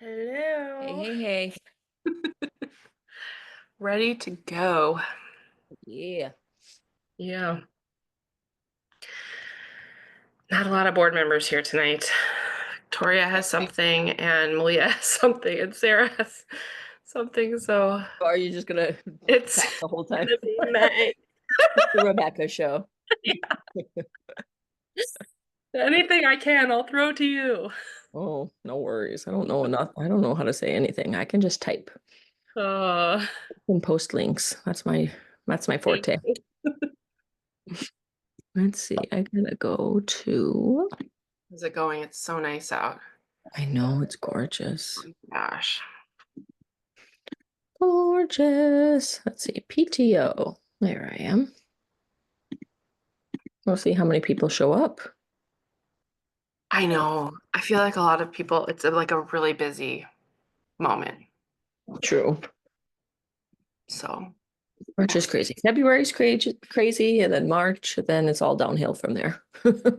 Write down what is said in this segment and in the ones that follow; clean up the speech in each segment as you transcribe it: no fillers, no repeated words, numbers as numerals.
Hello. Hey. Ready to go. Yeah. Yeah. Not a lot of board members here tonight. Victoria has something, and Malia has something, and Sarah has something, so Or are you just gonna it's talk the whole time? gonna be May. The Rebecca show. Anything I can, I'll throw to you. Oh, no worries. I don't know enough. I don't know how to say anything. I can just type Uh, and post links. That's my thank forte. you. Let's see. I gotta go to. How's it going? It's so nice out. I know it's gorgeous. Gosh. Gorgeous. Let's see. PTO. There I am. We'll see how many people show up. I know. I feel like a lot of people, it's like a really busy moment. True. So, March is crazy. February's crazy, and then March, then it's all downhill from there.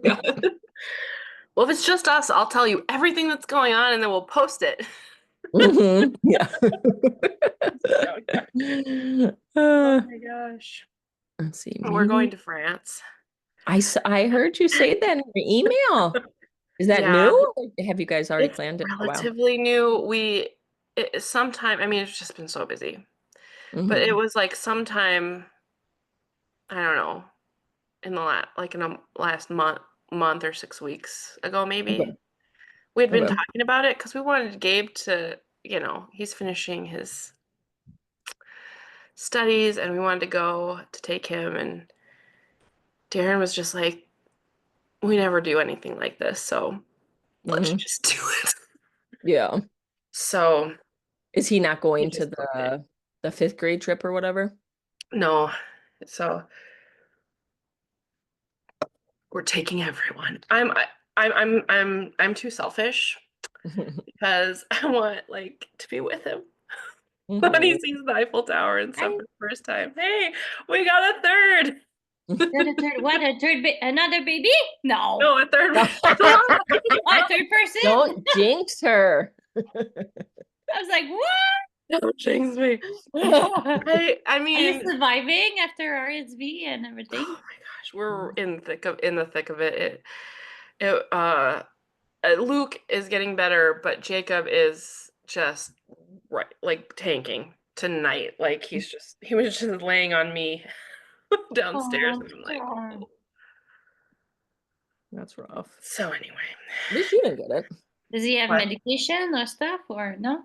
yeah. Well, if it's just us, I'll tell you everything that's going on and then we'll post it. Yeah. Oh Uh, my gosh. let's see. We're going Meeting. to France. I heard you say that in your email. Is that Yeah, new? Or have you guys already it's planned it for a while? relatively new. Sometime, I mean, it's just been so busy, but it Hmm. was like sometime, I don't know, in the last month or 6 weeks ago, maybe. Okay. We had been Okay. talking about it because we wanted Gabe to, he's finishing his studies and we wanted to go to take him. And Darren was just like, we never do anything like this, so let's Hmm. just do it. Yeah. So Is he not he going to just booked it. the fifth grade trip or whatever? No, so we're taking everyone. I'm too selfish because I want like to be with him when he Hmm. sees the Eiffel Tower and stuff I for the first time. Hey, we got a third. got a third. What a third? Another baby? No, No, a third. a third person. Don't jinx her. I was like, what? Don't jinx me. I Are you mean, surviving after RSV and oh everything? my gosh, we're in the thick of it. It Luke is getting better, but Jacob is just right, like tanking tonight. Like he was just laying on me downstairs, Oh, and I'm like, God. oh. That's rough. So anyway, At least you didn't get it. Does he have but medication or stuff or no?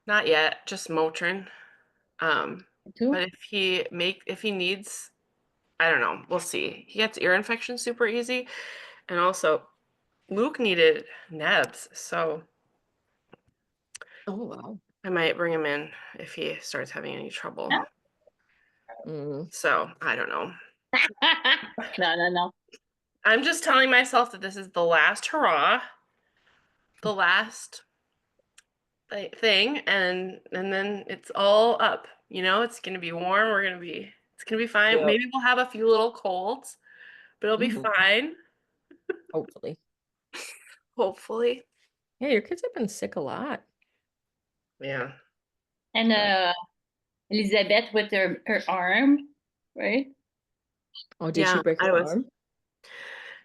not yet, just Motrin. Um, but Too? if he needs, I don't know, we'll see. He gets ear infections super easy, and also Luke needed Nebs, so Oh wow. I might bring him in if he starts having any trouble. No. Mm. So I don't know. No. I'm just telling myself that this is the last hurrah, the last thing, and then it's all up. It's gonna be warm. It's gonna be fine. Yep. Maybe we'll have a few little colds, but it'll be Mhm. fine. Hopefully. Hopefully. Yeah, your kids have been sick a lot. Yeah. And But Elizabeth with her arm, right? oh, did she Yeah. break her arm?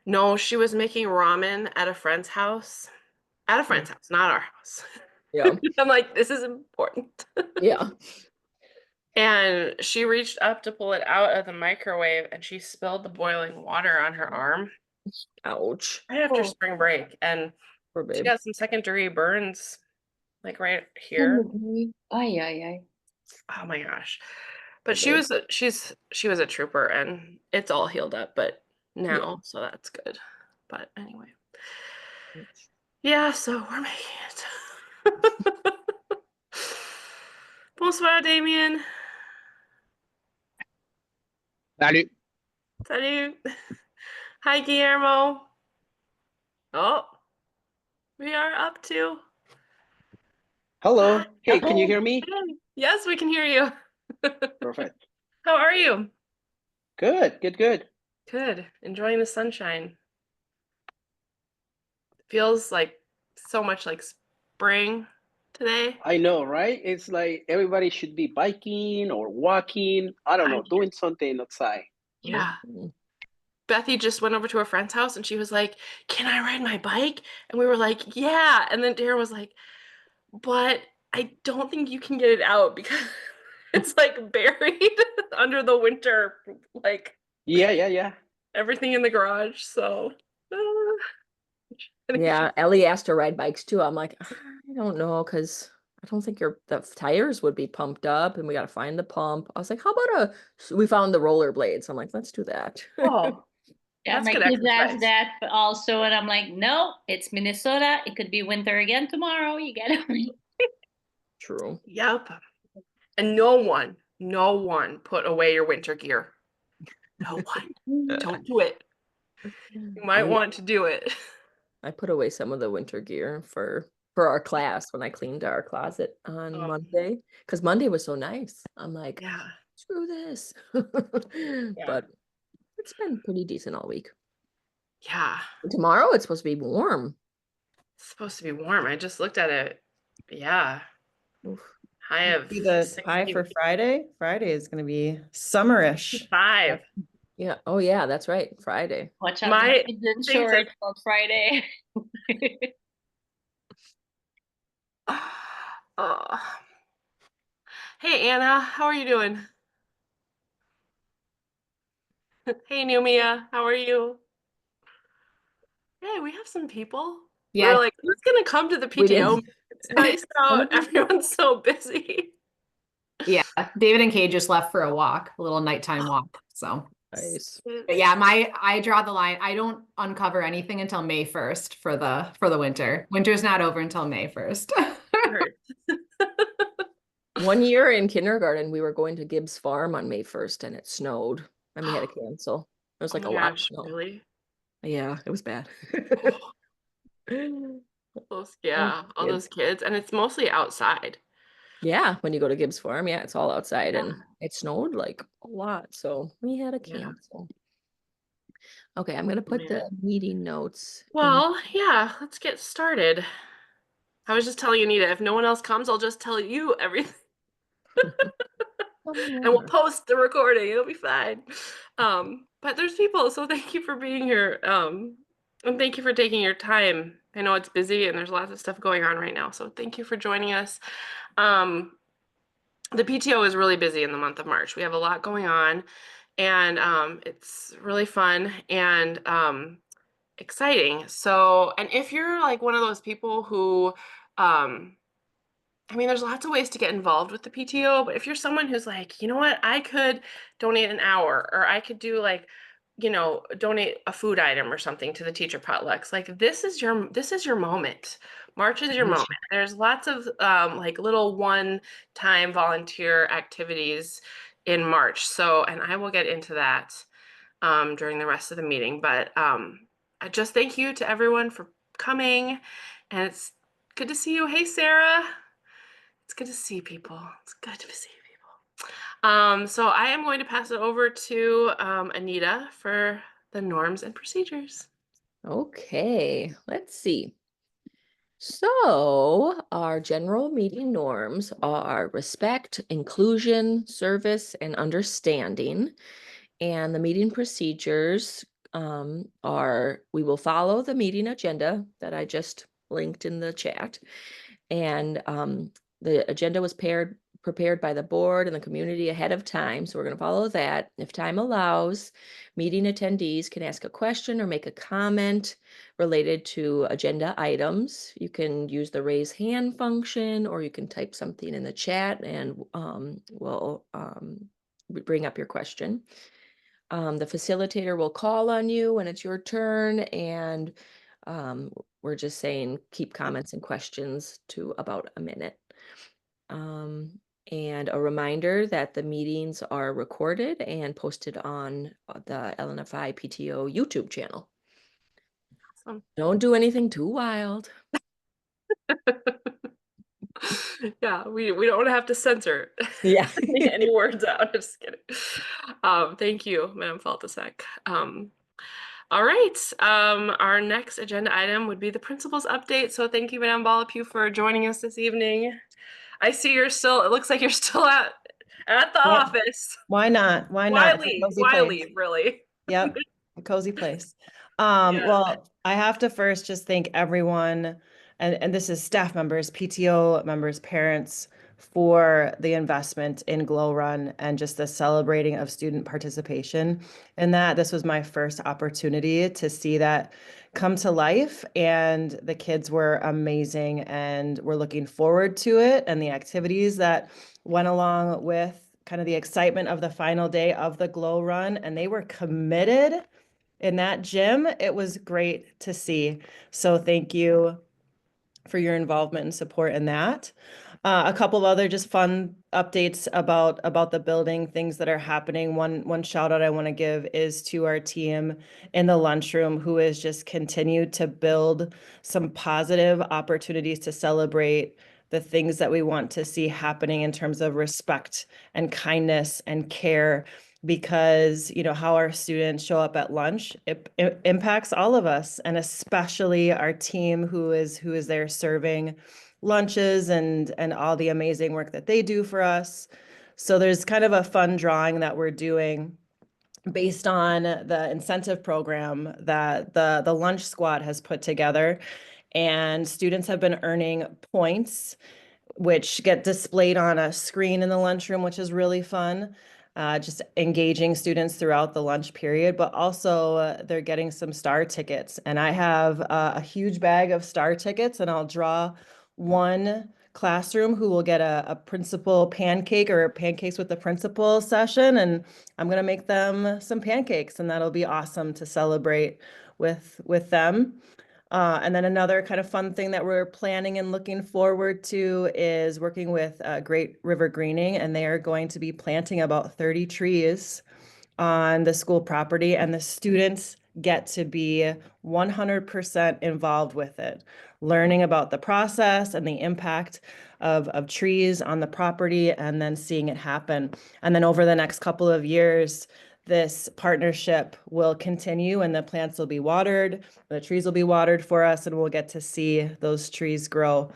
No, she was making ramen at a friend's house. At a Mm. friend's house, not our house. Yeah. I'm like, this is important. Yeah. And she reached up to pull it out of the microwave and she spilled the boiling water on her arm Ouch. right after Oh, spring break. And Poor she babe. got some second-degree burns, like right here. oh, ay, ay, ay. Oh my gosh. Poor But babe. she was a trooper and it's all healed up, but Yeah. now, so that's good. But anyway. Yeah, so we're making it. Bonsoir, Damien. Salut. Salut. Hi, Guillermo. Oh, we are up to. Hello. Hey, can you Oh, hear me? hey. Yes, we can hear you. Perfect. How are you? Good. Good. Enjoying the sunshine. Feels like so much like spring. today. I know, right? It's like everybody should be biking or walking. I don't know, doing something outside. Yeah. Mhm. Bethy just went over to her friend's house and she was like, "Can I ride my bike?" And we were like, "Yeah." And then Darren was like, "But I don't think you can get it out because it's like buried under the winter, like Yeah. everything in the garage." So, Yeah, Ellie asked to ride bikes too. I'm like, I don't know, because I don't think the tires would be pumped up, and we got to find the pump. I was like, how about we found the rollerblades. I'm like, let's do that. oh, Yeah, that's my good kids asked exercise. that also, and I'm like, no, it's Minnesota. It could be winter again tomorrow. You get it. True. Yep. And no one put away your winter gear. No one. Don't do it. You might want to do it. I put away some of the winter gear for our class when I cleaned our closet on Oh. Monday, because Monday was so nice. I'm like, Yeah. screw this. Yeah. But it's been pretty decent all week. Yeah. Tomorrow it's supposed to be warm. It's supposed to be warm. I just looked at it. Yeah. Oof. High of See the high for 60. Friday. Friday is going to be summerish. 5. Yeah. Oh yeah, that's right. Friday. Watch out, My the kids in thing says- shorts on Friday. Oh. Hey Anna, how are you doing? Hey Numia, how are you? Hey, we have some people. We Yeah. were like, who's gonna come to the We didn't- PTO? It's nice out. Everyone's so busy. Yeah, David and Kay just left for a walk, a little nighttime walk. So, Nice. but yeah, I draw the line. I don't uncover anything until May 1st for the winter. Winter's not over until May 1st. One year in kindergarten, we were going to Gibbs Farm on May 1st and it snowed and we had to cancel. It was like Oh a my lot of gosh, snow. really? Yeah, it was bad. Yeah, all Good. those kids, and it's mostly outside. Yeah, when you go to Gibbs Farm, yeah, it's all outside Yeah. and it snowed like a lot. So we had to Yeah. cancel. Okay, I'm gonna put the meeting notes. in- Well, yeah, let's get started. I was just telling Anita, if no one else comes, I'll just tell you everything. And we'll post the recording. It'll be fine. But there's people, so thank you for being here. And thank you for taking your time. I know it's busy and there's lots of stuff going on right now, so thank you for joining us. The PTO is really busy in the month of March. We have a lot going on, and it's really fun and exciting. So, and if you're like one of those people who I mean, there's lots of ways to get involved with the PTO, but if you're someone who's like, you know what, I could donate an hour, or I could do like, donate a food item or something to the teacher potlucks. Like this is your moment. March is your moment. There's lots of like little one-time volunteer activities in March. So, and I will get into that during the rest of the meeting. But I just thank you to everyone for coming, and it's good to see you. Hey, Sarah. It's good to see people. It's good to see people. So I am going to pass it over to Anita for the norms and procedures. Okay, let's see. So our general meeting norms are respect, inclusion, service, and understanding. And the meeting procedures are, we will follow the meeting agenda that I just linked in the chat. And the agenda was prepared by the board and the community ahead of time. So we're going to follow that. If time allows, meeting attendees can ask a question or make a comment related to agenda items. You can use the raise hand function, or you can type something in the chat and we'll bring up your question. The facilitator will call on you when it's your turn, and we're just saying keep comments and questions to about a minute. And a reminder that the meetings are recorded and posted on the LNFI PTO YouTube channel. Awesome. Don't do anything too wild. Yeah, we don't have to censor Yeah. any words out. Just kidding. Thank you, Madam Faltasek. All right. Our next agenda item would be the principal's update. So thank you, Madame Balapu, for joining us this evening. I see you're still, it looks like you're still at the Yep. office. Why not? Why Why not? It's a leave? cozy Why place. leave, really? Yep, a cozy place. Yeah. Well, I have to first just thank everyone, and this is staff members, PTO members, parents, for the investment in Glow Run and just the celebrating of student participation. And that this was my first opportunity to see that come to life, and the kids were amazing, and we're looking forward to it and the activities that went along with kind of the excitement of the final day of the Glow Run, and they were committed in that gym. It was great to see. So thank you for your involvement and support in that. A couple of other just fun updates about the building, things that are happening. One shout out I want to give is to our team in the lunchroom, who has just continued to build some positive opportunities to celebrate the things that we want to see happening in terms of respect and kindness and care, because how our students show up at lunch, it impacts all of us, and especially our team who is there serving lunches and all the amazing work that they do for us. So there's kind of a fun drawing that we're doing based on the incentive program that the lunch squad has put together, and students have been earning points which get displayed on a screen in the lunchroom, which is really fun. Just engaging students throughout the lunch period, but also they're getting some star tickets. And I have a huge bag of star tickets, and I'll draw one classroom who will get a principal pancake or pancakes with the principal session. And I'm going to make them some pancakes, and that'll be awesome to celebrate with them. And then another kind of fun thing that we're planning and looking forward to is working with Great River Greening, and they are going to be planting about 30 trees on the school property, and the students get to be 100% involved with it, learning about the process and the impact of trees on the property, and then seeing it happen. And then over the next couple of years, this partnership will continue, and the plants will be watered, the trees will be watered for us, and we'll get to see those trees grow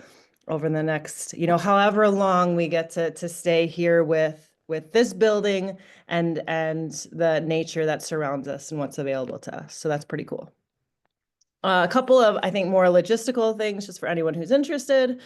over the next, however long we get to stay here with this building and the nature that surrounds us and what's available to us. So that's pretty cool. A couple of, I think, more logistical things just for anyone who's interested.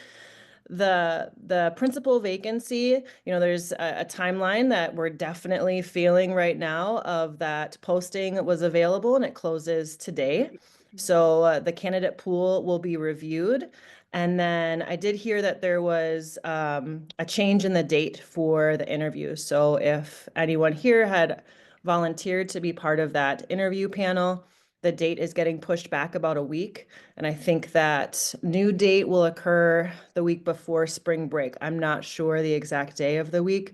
The principal vacancy, there's a timeline that we're definitely feeling right now of that posting was available, and it closes today. So the candidate pool will be reviewed. And then I did hear that there was a change in the date for the interview. So if anyone here had volunteered to be part of that interview panel, the date is getting pushed back about a week. And I think that new date will occur the week before spring break. I'm not sure the exact day of the week,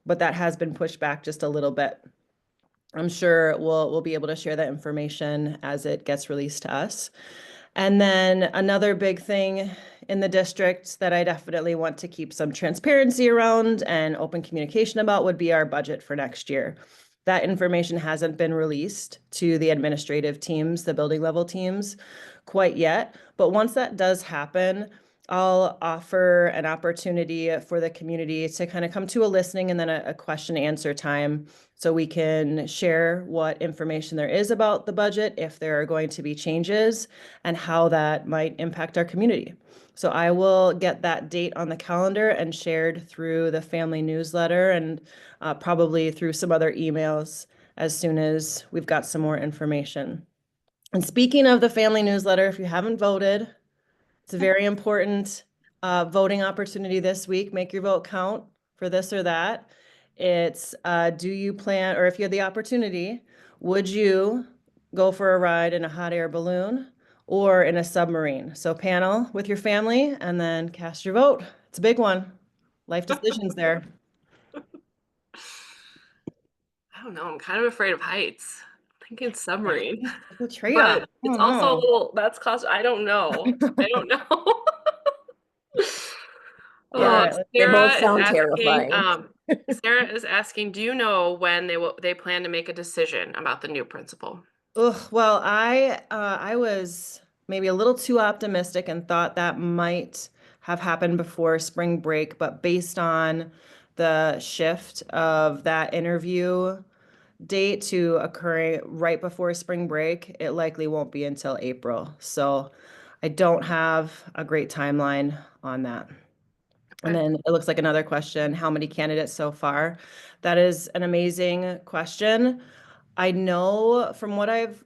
but that has been pushed back just a little bit. I'm sure we'll be able to share that information as it gets released to us. And then another big thing in the district that I definitely want to keep some transparency around and open communication about would be our budget for next year. That information hasn't been released to the administrative teams, the building level teams, quite yet. But once that does happen, I'll offer an opportunity for the community to kind of come to a listening and then a question and answer time, so we can share what information there is about the budget, if there are going to be changes, and how that might impact our community. So I will get that date on the calendar and shared through the family newsletter, and probably through some other emails as soon as we've got some more information. And speaking of the family newsletter, if you haven't voted, it's a very important voting opportunity this week. Make your vote count for this or that. It's do you plan, or if you had the opportunity, would you go for a ride in a hot air balloon or in a submarine? So panel with your family and then cast your vote. It's a big one. Life decisions there. I don't know. I'm kind of afraid of heights. I'm thinking submarine. The trade-off. But it's also a little, that's cost. I don't know. I don't know. Yeah, they both sound terrifying. Sarah is asking, do you know when they plan to make a decision about the new principal? Ugh, well, I was maybe a little too optimistic and thought that might have happened before spring break, but based on the shift of that interview date to occurring right before spring break, it likely won't be until April. So I don't have a great timeline on that. And Okay. then it looks like another question, how many candidates so far? That is an amazing question. I know from what I've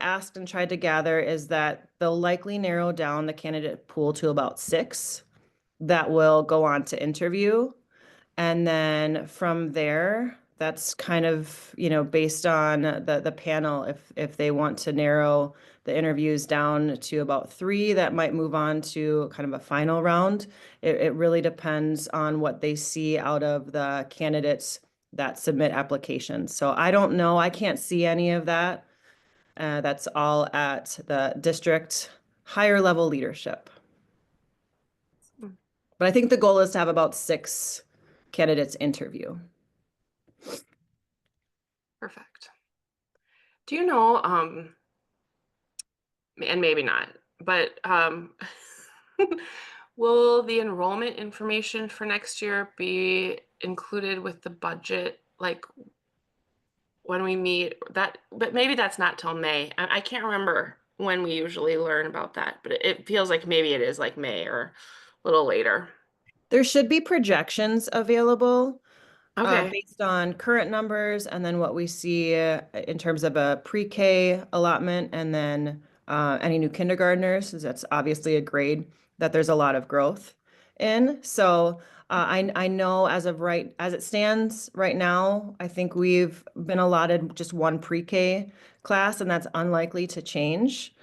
asked and tried to gather is that they'll likely narrow down the candidate pool to about 6 that will go on to interview. And then from there, that's kind of, based on the panel, if they want to narrow the interviews down to about 3 that might move on to kind of a final round. It really depends on what they see out of the candidates that submit applications. So I don't know. I can't see any of that. That's all at the district higher level leadership. Hmm. But I think the goal is to have about 6 candidates interview. Perfect. Do you know, and maybe not, but will the enrollment information for next year be included with the budget, like when we meet that? But maybe that's not till May. I can't remember when we usually learn about that, but it feels like maybe it is like May or a little later. There should be projections available Okay. based on current numbers and then what we see in terms of a pre-K allotment and then any new kindergartners, 'cause that's obviously a grade that there's a lot of growth in. So I know as it stands right now, I think we've been allotted just one pre-K class, and that's unlikely to change.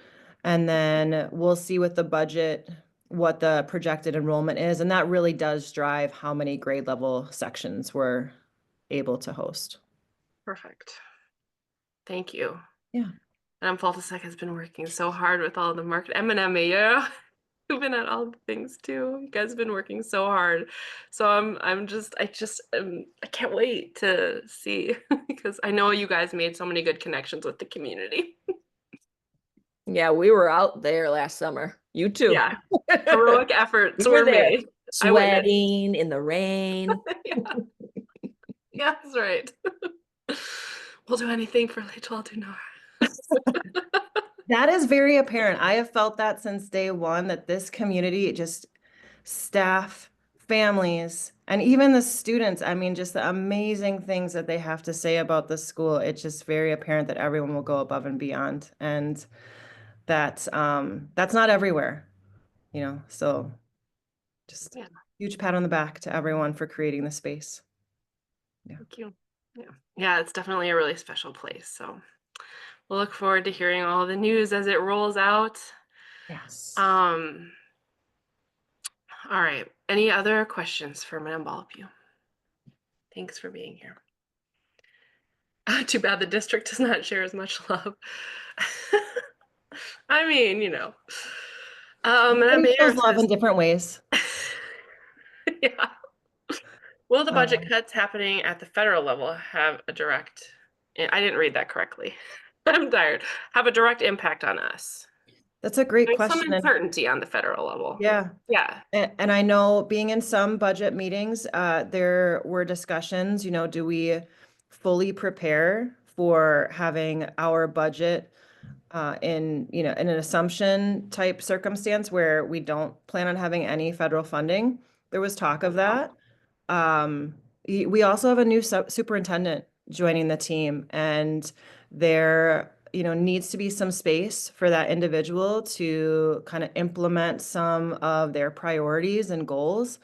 And then we'll see with the budget what the projected enrollment is, and that really does drive how many grade level sections we're able to host. Perfect. Thank you. Yeah. And Faltasek has been working so hard with all the market M&M, yeah. You've been at all the things too. You guys have been working so hard. So I can't wait to see because I know you guys made so many good connections with the community. Yeah, we were out there last summer. You too. Yeah. Heroic efforts We were were there, made. I witnessed. sweating in the rain. Yeah. Yeah, that's right. We'll do anything for L'étoile du Nord. That is very apparent. I have felt that since day one that this community, just staff, families, and even the students, I mean, just the amazing things that they have to say about the school. It's just very apparent that everyone will go above and beyond. And that's not everywhere, so just Yeah. huge pat on the back to everyone for creating the space. Thank you. Yeah. Yeah, it's definitely a really special place. So we'll look forward to hearing all the news as it rolls out. Yes. All right. Any other questions for Madame Ballapue? Thanks for being here. Too bad the district does not share as much love. I mean, Madame Everybody Mayor shows love in says, different ways. yeah. Will the budget cuts happening at the federal level have a direct, I didn't read that correctly. I'm tired. Have a direct impact on us? That's a great There's some question. uncertainty on the federal level. Yeah. Yeah. And I know being in some budget meetings, there were discussions, do we fully prepare for having our budget in an assumption type circumstance where we don't plan on having any federal funding? There was talk of that. We also have a new superintendent joining the team, and there, needs to be some space for that individual to kind of implement some of their priorities and goals.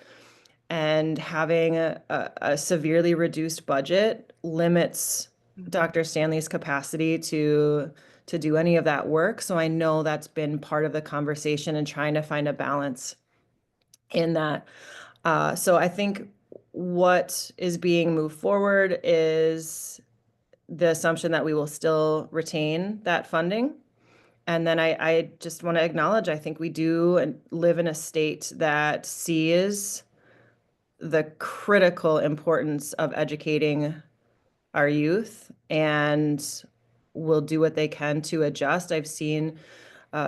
And having a severely reduced budget limits Dr. Stanley's capacity to do any of that work. So I know that's been part of the conversation and trying to find a balance in that. So I think what is being moved forward is the assumption that we will still retain that funding. And then I just want to acknowledge, I think we do live in a state that sees the critical importance of educating our youth and will do what they can to adjust. I've seen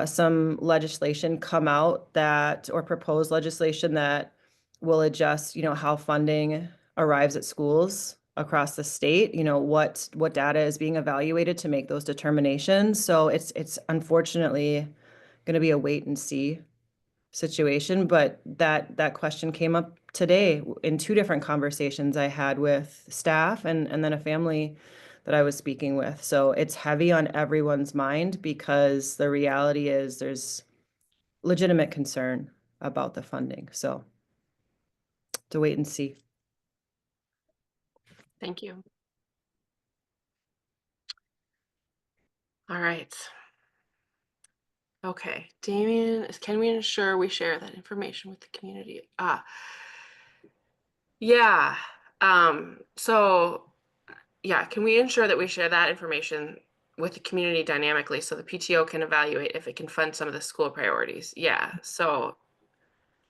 some legislation come out that, or proposed legislation that will adjust, how funding arrives at schools across the state, what data is being evaluated to make those determinations. So it's unfortunately going to be a wait and see situation, but that question came up today in two different conversations I had with staff and then a family that I was speaking with. So it's heavy on everyone's mind because the reality is there's legitimate concern about the funding. So to wait and see. Thank you. All right. Okay, Damien, can we ensure we share that information with the community? Yeah. So yeah, can we ensure that we share that information with the community dynamically so the PTO can evaluate if it can fund some of the school priorities? Yeah, so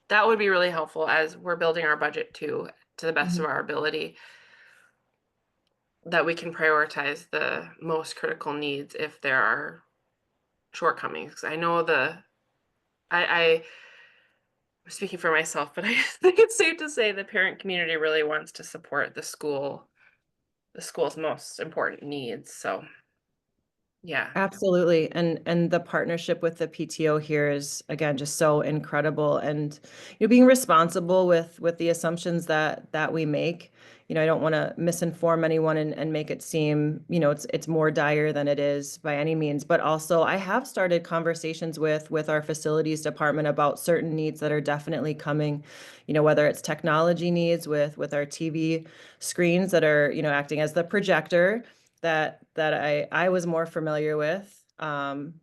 that would be really helpful as we're building our budget to the best of our ability, that we can prioritize the most critical needs if there are shortcomings. I know I'm speaking for myself, but I think it's safe to say the parent community really wants to support the school's most important needs. So yeah. Absolutely. And the partnership with the PTO here is, again, just so incredible. And being responsible with the assumptions that we make. I don't want to misinform anyone and make it seem, it's more dire than it is by any means. But also I have started conversations with our facilities department about certain needs that are definitely coming, whether it's technology needs with our TV screens that are, acting as the projector that I was more familiar with.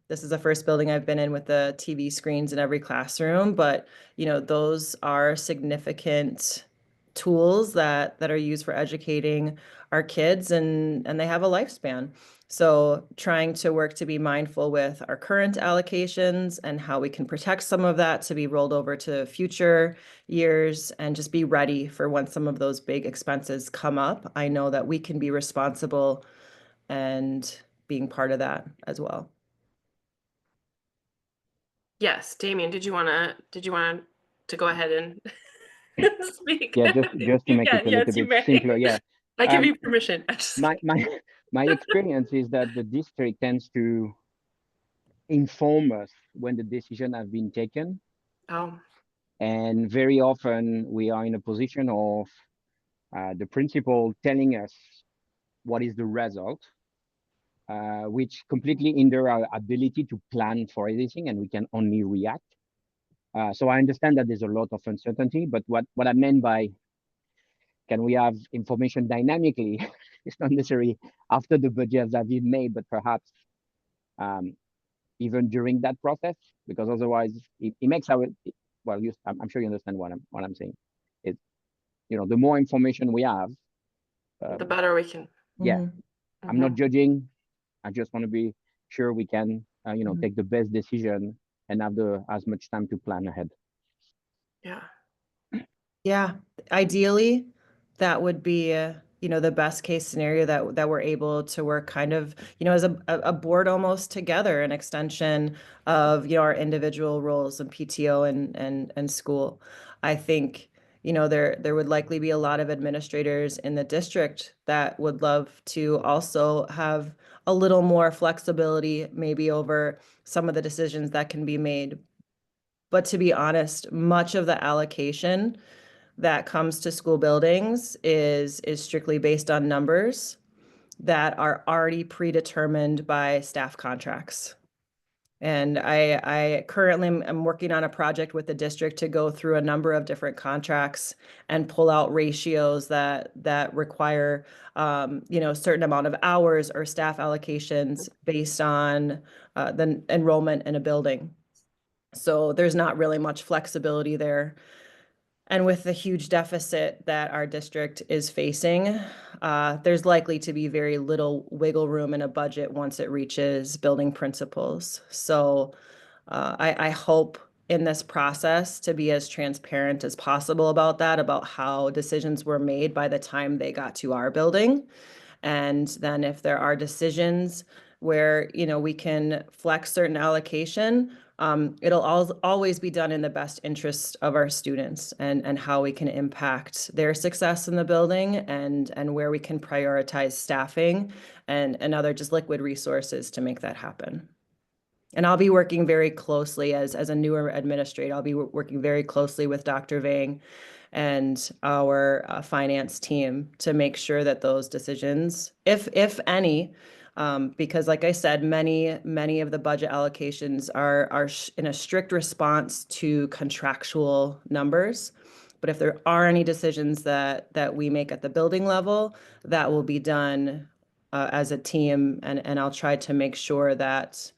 This is the first building I've been in with the TV screens in every classroom, but those are significant tools that are used for educating our kids, and they have a lifespan. So trying to work to be mindful with our current allocations and how we can protect some of that to be rolled over to future years and just be ready for when some of those big expenses come up. I know that we can be responsible and being part of that as well. Yes, Damien, did you want to go ahead and speak? Yeah, just to You make can, it a yes, little you bit may. simpler. Yeah. I give you permission. My experience is that the district tends to inform us when the decision has been taken. Oh, And very often we are in a position of the principal telling us what is the result, which completely hinder our ability to plan for everything, and we can only react. So I understand that there's a lot of uncertainty, but what I meant by can we have information dynamically? It's not necessarily after the budgets have been made, but perhaps even during that process, because otherwise it makes our well. I'm sure you understand what I'm saying. It's the more information we have, the better we can. yeah. Mm-hmm. I'm not judging. I just want to be sure we can take the best decision and have as much time to plan ahead. Yeah. Yeah, ideally, that would be the best case scenario that we're able to work kind of as a board almost together, an extension of our individual roles in PTO and school. I think there would likely be a lot of administrators in the district that would love to also have a little more flexibility maybe over some of the decisions that can be made. But to be honest, much of the allocation that comes to school buildings is strictly based on numbers that are already predetermined by staff contracts. And I currently am working on a project with the district to go through a number of different contracts and pull out ratios that require a certain amount of hours or staff allocations based on the enrollment in a building. So there's not really much flexibility there. And with the huge deficit that our district is facing, there's likely to be very little wiggle room in a budget once it reaches building principals. So I hope in this process to be as transparent as possible about that, about how decisions were made by the time they got to our building. And then if there are decisions where, you know, we can flex certain allocation. It'll always be done in the best interest of our students and how we can impact their success in the building and where we can prioritize staffing and other just liquid resources to make that happen. And I'll be working very closely as a newer administrator. I'll be working very closely with Dr. Vang and our finance team to make sure that those decisions, if any, because like I said, many of the budget allocations are in a strict response to contractual numbers. But if there are any decisions that we make at the building level, that will be done as a team, and I'll try to make sure that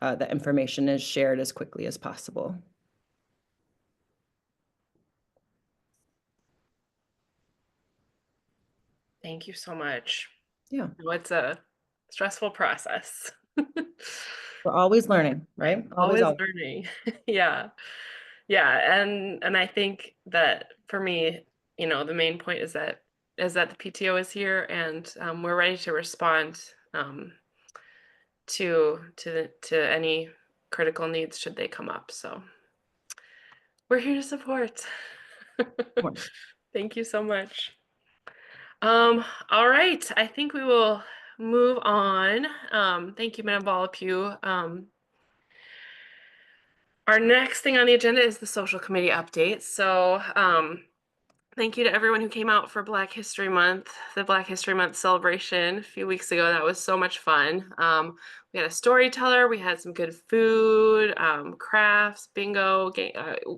the information is shared as quickly as possible. Thank you so much. Yeah. No, it's a stressful process. We're always learning, right? Always learning. Yeah. Yeah. And I think that for me, you know, the main point is that the PTO is here, and we're ready to respond to any critical needs should they come up. So we're here to support. Thank you so much. All right, I think we will move on. Thank you, Madam Volapue. Our next thing on the agenda is the social committee update. So thank you to everyone who came out for Black History Month, the Black History Month celebration a few weeks ago. That was so much fun. We had a storyteller, we had some good food, crafts, bingo, game.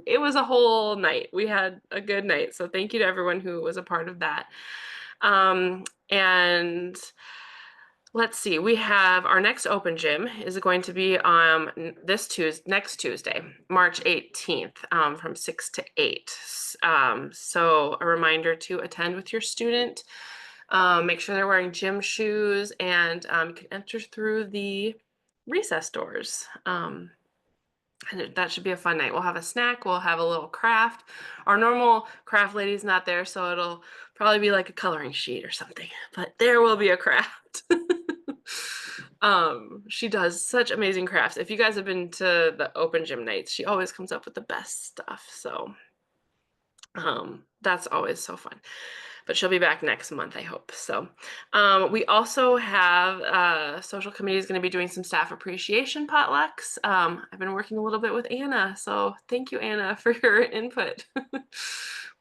It was a whole night. We had a good night. So thank you to everyone who was a part of that. And let's see, we have our next open gym is going to be next Tuesday, March 18th, from 6 to 8. So a reminder to attend with your student. Make sure they're wearing gym shoes, and you can enter through the recess doors. And that should be a fun night. We'll have a snack, we'll have a little craft. Our normal craft lady's not there, so it'll probably be like a coloring sheet or something, but there will be a craft. She does such amazing crafts. If you guys have been to the open gym nights, she always comes up with the best stuff. So that's always so fun. But she'll be back next month, I hope. So we also have social committee is going to be doing some staff appreciation potlucks. I've been working a little bit with Anna, so thank you, Anna, for your input.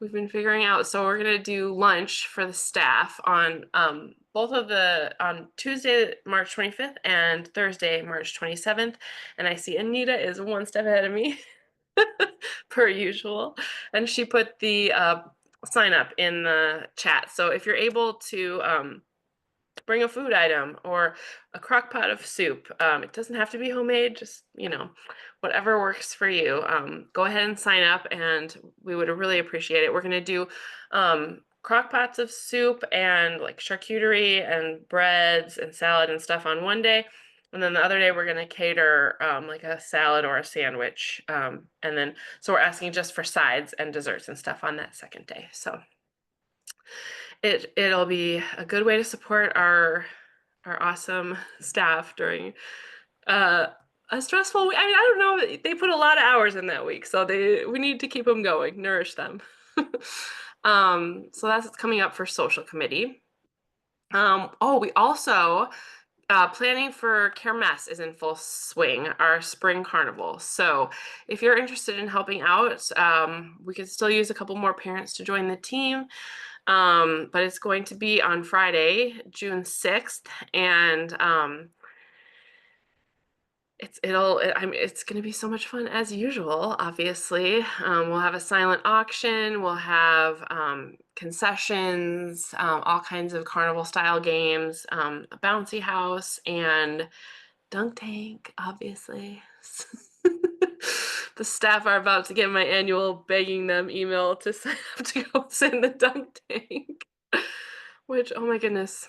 We've been figuring out. So we're going to do lunch for the staff on on Tuesday, March 25th and Thursday, March 27th. And I see Anita is one step ahead of me per usual. And she put the sign up in the chat. So if you're able to bring a food item or a crock pot of soup, it doesn't have to be homemade, just, you know, whatever works for you. Go ahead and sign up, and we would really appreciate it. We're going to do crock pots of soup and like charcuterie and breads and salad and stuff on one day. And then the other day we're going to cater like a salad or a sandwich. And then, so we're asking just for sides and desserts and stuff on that second day. So it'll be a good way to support our awesome staff during a stressful week. I mean, I don't know, they put a lot of hours in that week, so we need to keep them going, nourish them. So that's what's coming up for social committee. We also planning for Kermesse is in full swing, our spring carnival. So if you're interested in helping out, we could still use a couple more parents to join the team. But it's going to be on Friday, June 6th, and it's going to be so much fun as usual. Obviously, we'll have a silent auction, we'll have concessions, all kinds of carnival style games, a bouncy house, and dunk tank, obviously. The staff are about to get my annual begging them email to sign up to go sit in the dunk tank, which, oh my goodness,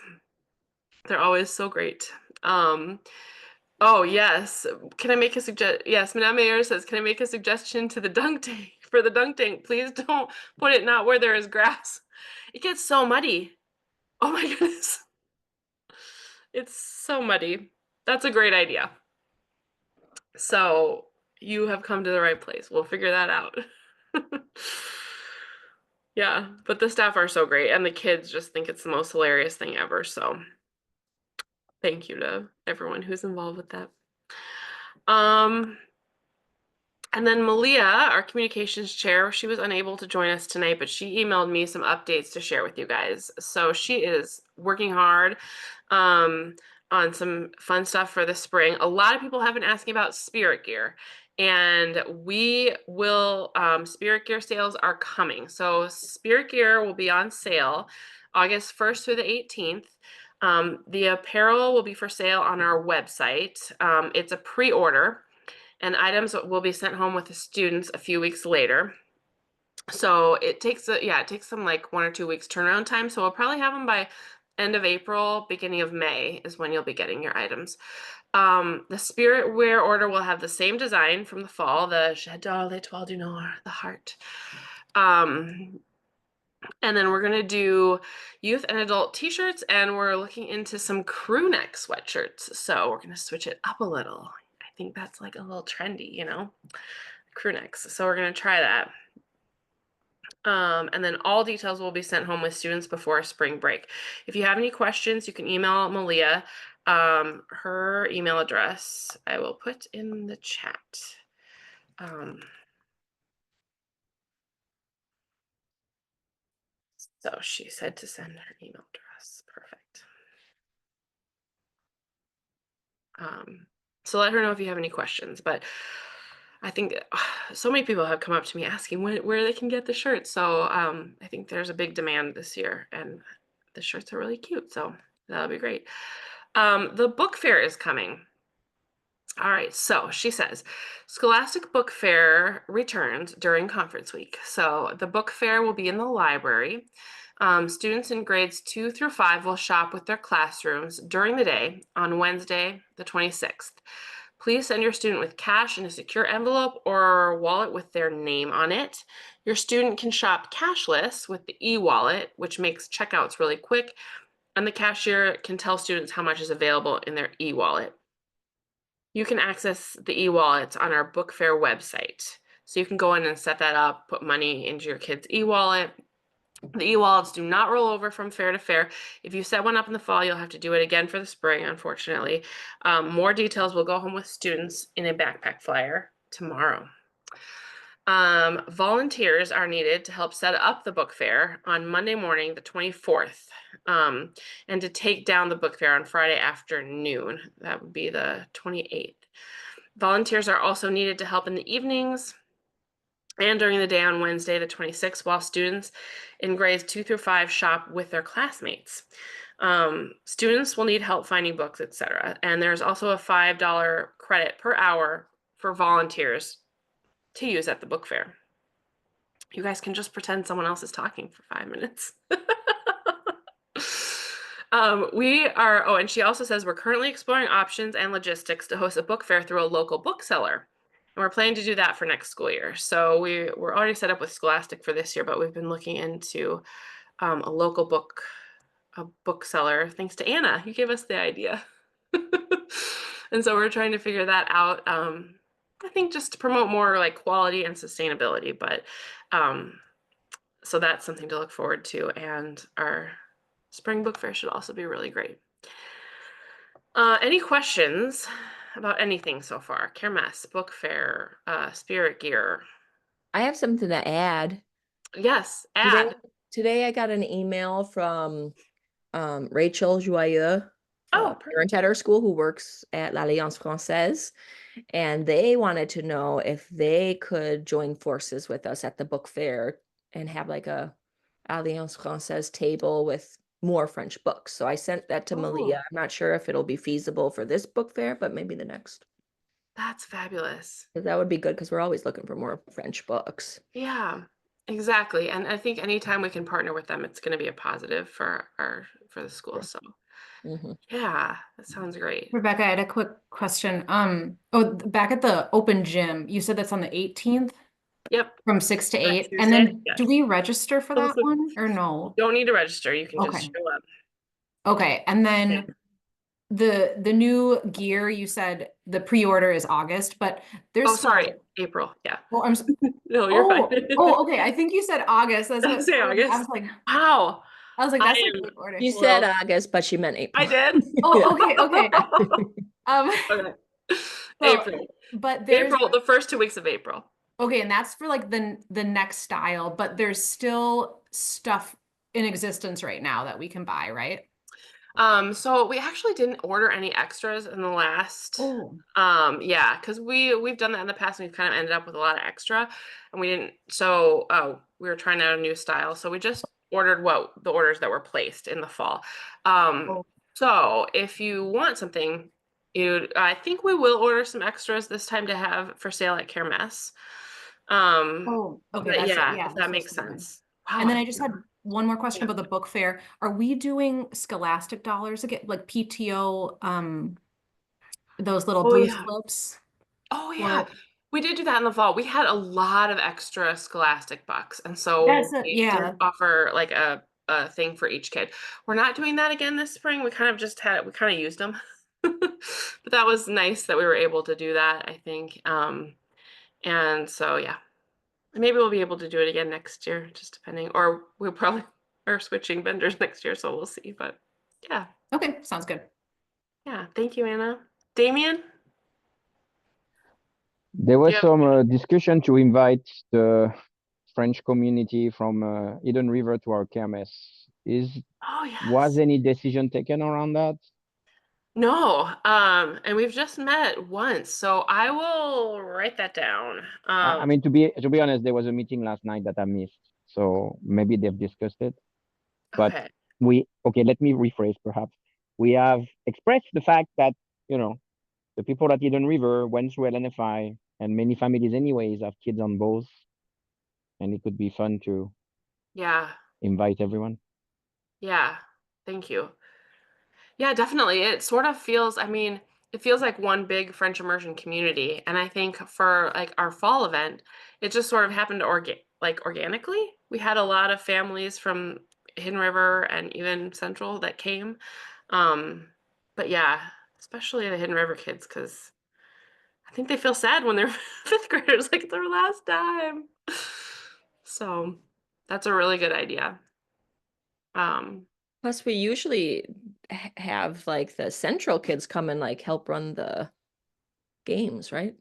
they're always so great. Oh yes, can I make a suggestion? Yes, Madame Mayor says, can I make a suggestion to the dunk tank, for the dunk tank? Please don't put it not where there is grass. It gets so muddy. Oh my goodness. It's so muddy. That's a great idea. So you have come to the right place. We'll figure that out. Yeah, but the staff are so great and the kids just think it's the most hilarious thing ever. So thank you to everyone who's involved with that. And then Malia, our communications chair, she was unable to join us tonight, but she emailed me some updates to share with you guys. So she is working hard on some fun stuff for the spring. A lot of people have been asking about Spirit Gear, and we will, Spirit Gear sales are coming. So Spirit Gear will be on sale August 1st through the 18th. The apparel will be for sale on our website. It's a pre-order, and items will be sent home with the students a few weeks later. So it takes it takes them like 1 or 2 weeks turnaround time. So we'll probably have them by end of April, beginning of May is when you'll be getting your items. The Spirit Wear order will have the same design from the fall, the J'adore l'étoile du Nord, the heart. And then we're gonna do youth and adult t-shirts, and we're looking into some crew neck sweatshirts. So we're gonna switch it up a little. I think that's like a little trendy, you know, crew necks. So we're gonna try that. And then all details will be sent home with students before spring break. If you have any questions, you can email Malia. Her email address I will put in the chat. So she said to send her email address. Perfect. So let her know if you have any questions, but I think so many people have come up to me asking where they can get the shirts. So I think there's a big demand this year, and the shirts are really cute. So that'll be great. The book fair is coming. All right, so she says, Scholastic Book Fair returns during conference week. So the book fair will be in the library. Students in grades 2 through 5 will shop with their classrooms during the day on Wednesday, the 26th. Please send your student with cash in a secure envelope or wallet with their name on it. Your student can shop cashless with the e-wallet, which makes checkouts really quick, and the cashier can tell students how much is available in their e-wallet. You can access the e-wallets on our book fair website. So you can go in and set that up, put money into your kid's e-wallet. The e-wallets do not roll over from fair to fair. If you set one up in the fall, you'll have to do it again for the spring, unfortunately. More details will go home with students in a backpack flyer tomorrow. Volunteers are needed to help set up the book fair on Monday morning, the 24th, and to take down the book fair on Friday afternoon. That would be the 28th. Volunteers are also needed to help in the evenings and during the day on Wednesday, the 26th, while students in grades 2 through 5 shop with their classmates. Students will need help finding books, etc. And there's also a $5 credit per hour for volunteers to use at the book fair. You guys can just pretend someone else is talking for 5 minutes. And she also says we're currently exploring options and logistics to host a book fair through a local bookseller. And we're planning to do that for next school year. So we're already set up with Scholastic for this year, but we've been looking into a local bookseller, thanks to Anna. You gave us the idea. And so we're trying to figure that out. I think just to promote more like quality and sustainability, but so that's something to look forward to. And our spring book fair should also be really great. Any questions about anything so far? Kermesse, book fair, Spirit Gear. I have something to add. Yes, add. Today I got an email from Rachel Joyeux, parent at our school who works at l'Alliance Française, and they wanted to know if they could join forces with us at the book fair and have like a Alliance Française table with more French books. So I sent that to Malia. I'm not sure if it'll be feasible for this book fair, but maybe the next. That's fabulous. That would be good because we're always looking for more French books. Yeah, exactly. And I think anytime we can partner with them, it's going to be a positive for the school. So yeah, that sounds great. Rebecca, I had a quick question. Back at the open gym, you said that's on the 18th? Yep. From 6 to 8. Tuesday, And then yes. do we register for that one or no? Don't need to register. You can just Okay. show up. Okay. And then the new gear, you said the pre-order is August, but there's Oh, still- sorry, April. Yeah. Oh, No, you're oh, fine. oh, okay. I think you said August. That's Did I what say I August? was like, Wow. that's I like am- late order. You said Well, August, but she meant April. I did. Oh, okay, okay. Okay. So, April. but there's April, the first 2 weeks of April. okay, and that's for like the next style, but there's still stuff in existence right now that we can buy, right? So we actually didn't order any extras in the last Oh, yeah, because we've done that in the past and we've kind of ended up with a lot of extra and we didn't so we were trying out a new style. So we just ordered the orders that were placed in the fall. Oh. So if you want something, I think we will order some extras this time to have for sale at Kermesse. oh, okay, But that's it. yeah, Yeah, if that's that what I was makes thinking. sense. And then Wow. I just had one more question Yeah. about the book fair. Are we doing Scholastic dollars again, like PTO, those little Oh, blue yeah. slips? Oh yeah, Or we did do that in the fall. We had a lot of extra Scholastic bucks, and so that's it, we yeah. did offer like a thing for each kid. We're not doing that again this spring. We kind of used them, but that was nice that we were able to do that, I think. And so yeah, maybe we'll be able to do it again next year, just depending. Or we'll probably are switching vendors next year, so we'll see. But yeah, Okay, sounds good. yeah. Thank you, Anna. Damien, There was Yeah. some discussion to invite the French community from Eden River to our kermesse. oh yes. Was any decision taken around that? No, and we've just met once, so I will write that down. I mean, to be honest, there was a meeting last night that I missed, so maybe they've discussed it. But Okay. okay, let me rephrase perhaps. We have expressed the fact that, the people at Eden River went through LNFI, and many families anyways have kids on both, and it could be fun to Yeah, invite everyone. yeah. Thank you. Yeah, definitely. It sort of feels, I mean, it feels like one big French immersion community. And I think for like our fall event, it just sort of happened organically. We had a lot of families from Hidden River and even Central that came. But yeah, especially the Hidden River kids, because I think they feel sad when they're fifth graders, like their last time. So that's a really good idea. Plus, we usually have like the central kids come and like help run the games, right?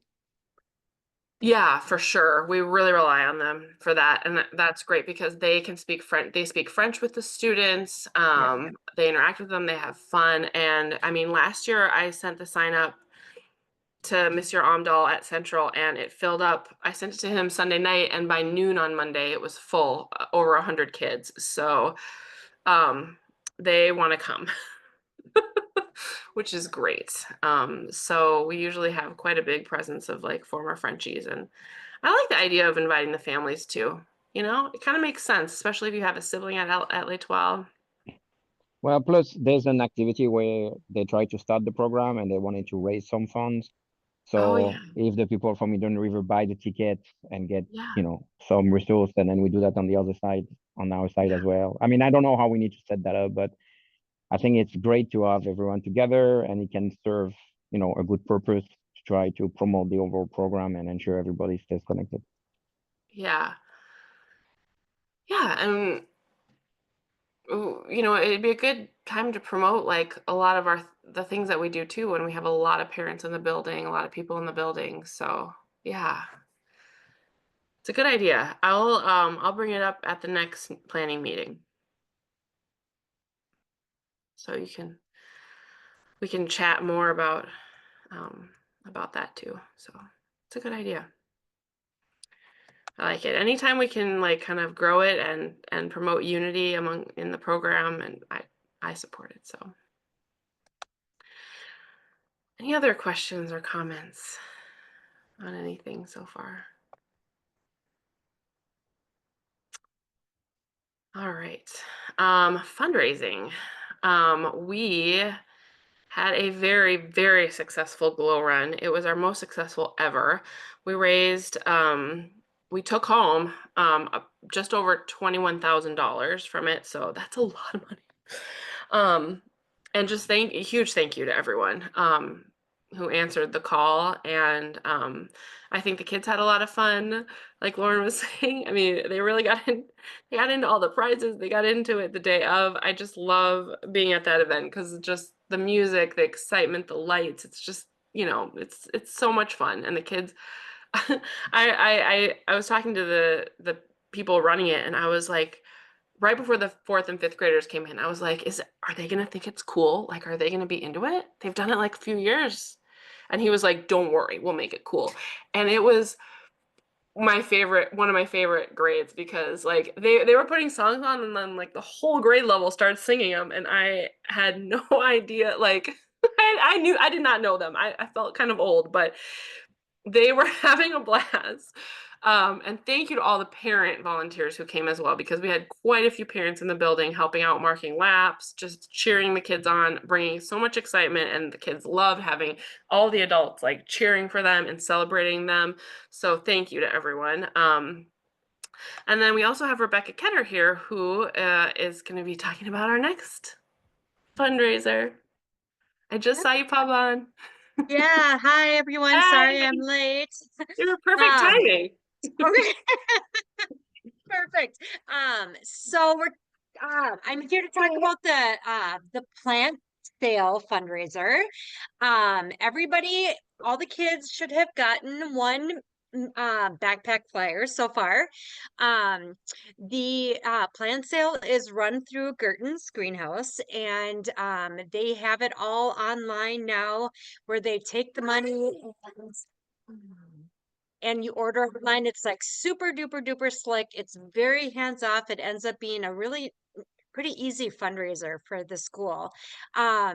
Yeah, for sure. We really rely on them for that. And that's great because they can speak French. They speak French with the students. They interact with them. They have fun. And I mean, last year I sent the sign up to Monsieur Amdahl at Central and it filled up. I sent it to him Sunday night and by noon on Monday it was full, over 100 kids. So they want to come. Which is great. So we usually have quite a big presence of like former Frenchies, and I like the idea of inviting the families too. It kind of makes sense, especially if you have a sibling at L'Etoile. Well, plus there's an activity where they try to start the program and they wanted to raise some funds. Oh, So yeah. if the people from Eden River buy the tickets and get, Yeah. some resource, and then we do that on the other side, on our side Yeah. as well. I mean, I don't know how we need to set that up, but I think it's great to have everyone together and it can serve, a good purpose to try to promote the overall program and ensure everybody stays connected. Yeah. Yeah, and it'd be a good time to promote like a lot of the things that we do too when we have a lot of parents in the building, a lot of people in the building. So, yeah. It's a good idea. I'll bring it up at the next planning meeting. So we can chat more about that too. So it's a good idea. I like it. Anytime we can like kind of grow it and promote unity in the program, and I support it. So any other questions or comments on anything so far? All right. Fundraising. We had a very, very successful glow run. It was our most successful ever. We raised, we took home just over $21,000 from it. So that's a lot of money. And just a huge thank you to everyone who answered the call. And I think the kids had a lot of fun, like Lauren was saying. I mean, they really they got into all the prizes. They got into it the day of. I just love being at that event because just the music, the excitement, the lights. It's just, you know, it's so much fun. And the kids, I was talking to the people running it, and I was like, right before the 4th and 5th graders came in, I was like, are they gonna think it's cool? Like, are they gonna be into it? They've done it like a few years. And he was like, don't worry, we'll make it cool. And it was one of my favorite grades, because like they were putting songs on, and then like the whole grade level started singing them, and I had no idea, like I did not know them. I felt kind of old, but they were having a blast. And thank you to all the parent volunteers who came as well, because we had quite a few parents in the building helping out, marking laps, just cheering the kids on, bringing so much excitement. And the kids loved having all the adults like cheering for them and celebrating them. So thank you to everyone. And then we also have Rebecca Ketter here, who is going to be talking about our next fundraiser. I just saw you pop on. Yeah, hi everyone. Sorry I'm late. You were perfect timing. Okay. Perfect. So I'm here to talk about the plant sale fundraiser. Everybody, all the kids should have gotten one backpack flyer so far. The plant sale is run through Gerton's Greenhouse, and they have it all online now, where they take the money and you order online. It's like super duper duper slick. It's very hands off. It ends up being a really pretty easy fundraiser for the school. Yeah,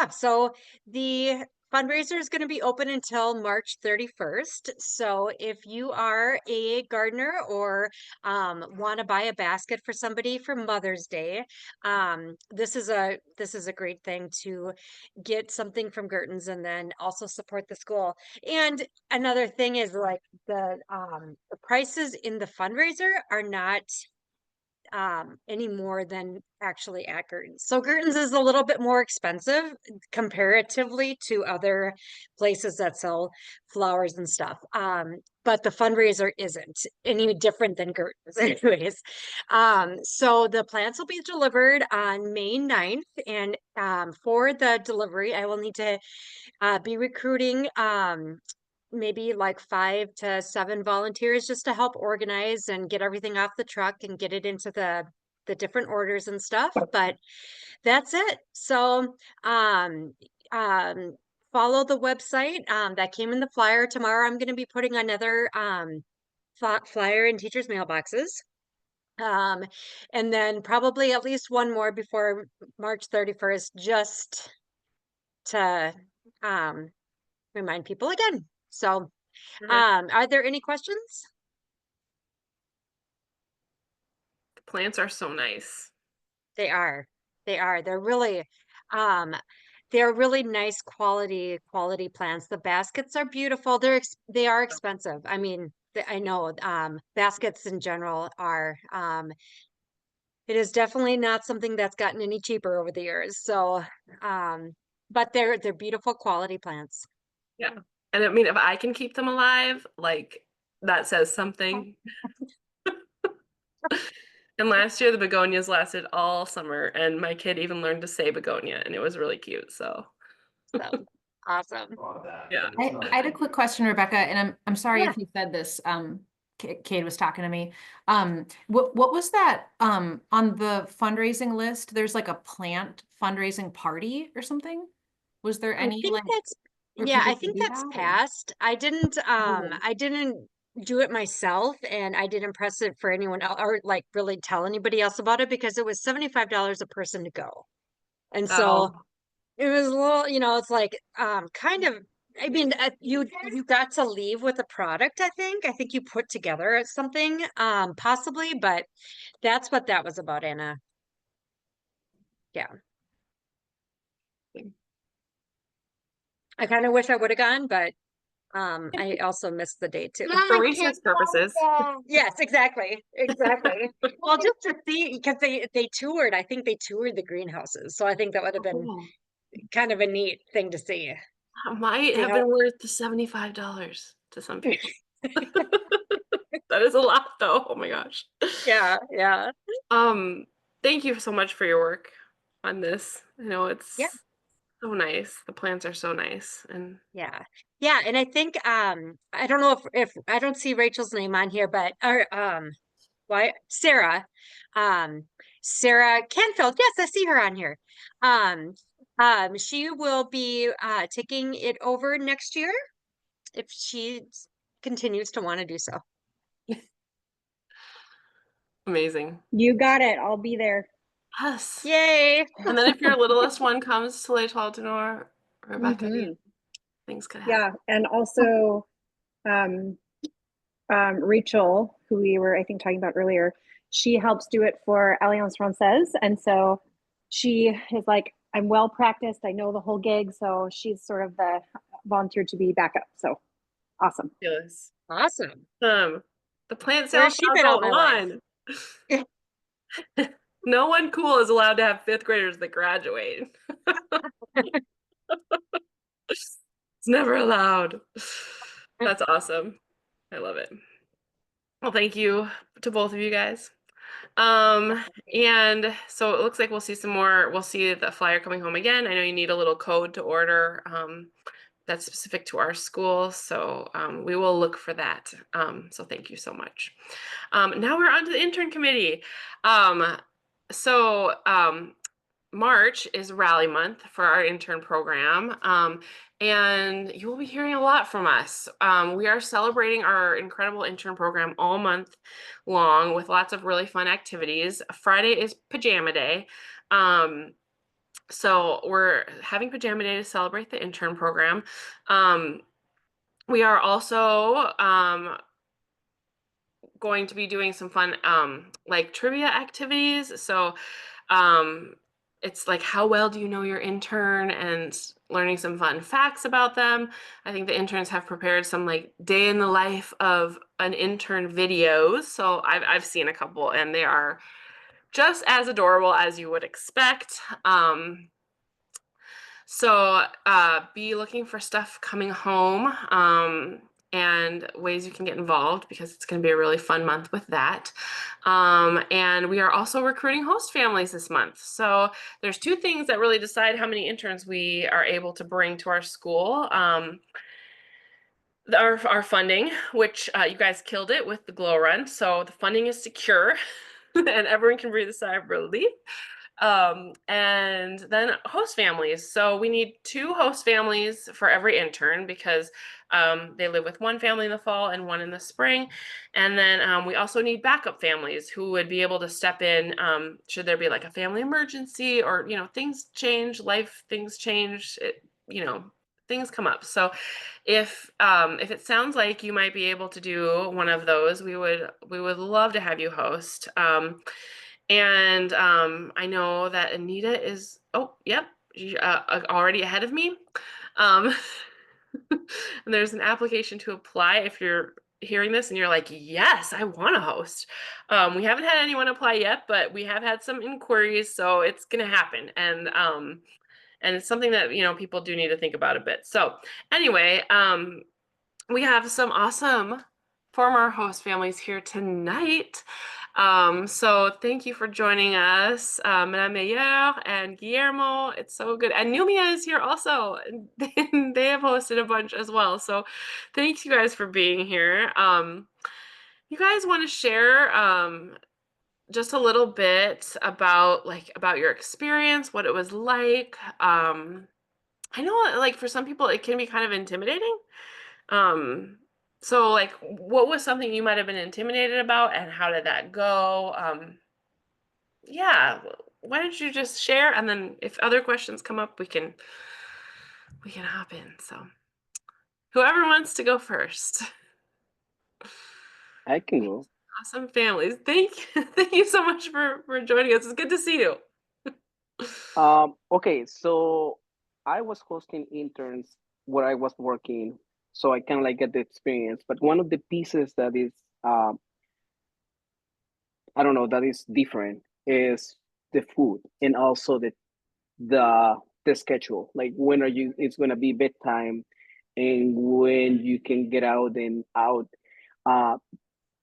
so the fundraiser is going to be open until March 31st. So if you are a gardener or want to buy a basket for somebody for Mother's Day, this is a great thing to get something from Gerton's and then also support the school. And another thing is, like, the prices in the fundraiser are not any more than actually at Gerton's. So Gerton's is a little bit more expensive comparatively to other places that sell flowers and stuff. But the fundraiser isn't any different than Gerton's anyways. So the plants will be delivered on May 9th. And for the delivery, I will need to be recruiting maybe like 5 to 7 volunteers just to help organize and get everything off the truck and get it into the different orders and stuff. But that's it. So follow the website that came in the flyer. Tomorrow I'm going to be putting another flyer in teachers' mailboxes. And then probably at least one more before March 31st, just to remind people again. So are there any questions? The plants are so nice. They are. They're really they're really nice quality plants. The baskets are beautiful. They are expensive. I mean, I know baskets in general are it is definitely not something that's gotten any cheaper over the years. So but they're beautiful quality plants. Yeah. And I mean, if I can keep them alive, like, that says something. And last year the begonias lasted all summer, and my kid even learned to say begonia, and it was really cute. So Awesome. yeah. I had a quick question, Rebecca, and I'm sorry Yeah. if you said this. Kate was talking to me. What was that on the fundraising list? There's like a plant fundraising party or something. Was there any like? Yeah, I people think do that's that, or- passed. I didn't Okay. I didn't do it myself, and I didn't press it for anyone else or like really tell anybody else about it, because it was $75 a person to go. And so Oh, it was a little, it's like kind of, I mean, you got to leave with a product. I think you put together something possibly, but that's what that was about, Anna. Yeah. I kind of wish I would have gone, but I also missed the date too. For research purposes. Yes, exactly. Exactly. Well, just to see, because they toured, I think they toured the greenhouses. So I think that would have been Oh, kind of a neat thing to see. that might See have how- been worth the $75 to some people. That is a lot though. Oh my gosh. Yeah, yeah. Thank you so much for your work on this. I know it's Yeah. so nice. The plants are so nice. And Yeah. Yeah, and I think I don't know if I don't see Rachel's name on here, but why Sarah. Sarah Canfield. Yes, I see her on here. Um she will be taking it over next year if she continues to want to do so. amazing. You got it. I'll be there. Yes. Yay. And then if your littlest one comes to Les Tours, Rebecca, Mhm. things could happen. Yeah, and also Rachel, who we were, I think, talking about earlier, she helps do it for Alliance Francaise. And so she is like, I'm well practiced. I know the whole gig. So she's sort of the volunteer to be backup. So awesome. Fabulous. Awesome. The plant Where sales has she now been go all my life? on. No one cool is allowed to have fifth graders that graduate. It's never allowed. That's awesome. I love it. Well, thank you to both of you guys. And so it looks like we'll see some more. We'll see the flyer coming home again. I know you need a little code to order that's specific to our school. So we will look for that. So thank you so much. Now we're on to the intern committee. March is Rally Month for our intern program, and you will be hearing a lot from us. We are celebrating our incredible intern program all month long with lots of really fun activities. Friday is Pajama Day. So we're having Pajama Day to celebrate the intern program. We are also going to be doing some fun like trivia activities. So it's like, how well do you know your intern, and learning some fun facts about them. I think the interns have prepared some like day in the life of an intern videos. So I've seen a couple, and they are just as adorable as you would expect. So be looking for stuff coming home and ways you can get involved, because it's going to be a really fun month with that. And we are also recruiting host families this month. So there's two things that really decide how many interns we are able to bring to our school. Our funding, which you guys killed it with the Glow Run. So the funding is secure and everyone can breathe a sigh of relief. And then host families. So we need 2 host families for every intern, because they live with one family in the fall and one in the spring. And then we also need backup families who would be able to step in should there be like a family emergency, or things change, things change, things come up. So if it sounds like you might be able to do one of those, we would love to have you host. And I know that Anita is, already ahead of me. And there's an application to apply if you're hearing this and you're like, yes, I want to host. We haven't had anyone apply yet, but we have had some inquiries, so it's going to happen. And it's something that, people do need to think about a bit. So anyway, we have some awesome former host families here tonight. So thank you for joining us, Madame Meyer and Guillermo. It's so good. And Numia is here also. They have hosted a bunch as well. So thanks you guys for being here. You guys want to share just a little bit about your experience, what it was like. I know like for some people it can be kind of intimidating. So like, what was something you might have been intimidated about, and how did that go? Yeah, why don't you just share, and then if other questions come up, we can hop in. So whoever wants to go first. I can go. Awesome families. Thank you so much for joining us. It's good to see you. Okay, so I was hosting interns where I was working so I kind of like get the experience. But one of the pieces that is, I don't know, that is different is the food and also the the schedule. Like when are you? It's gonna be bedtime, and when you can get out and out. Uh,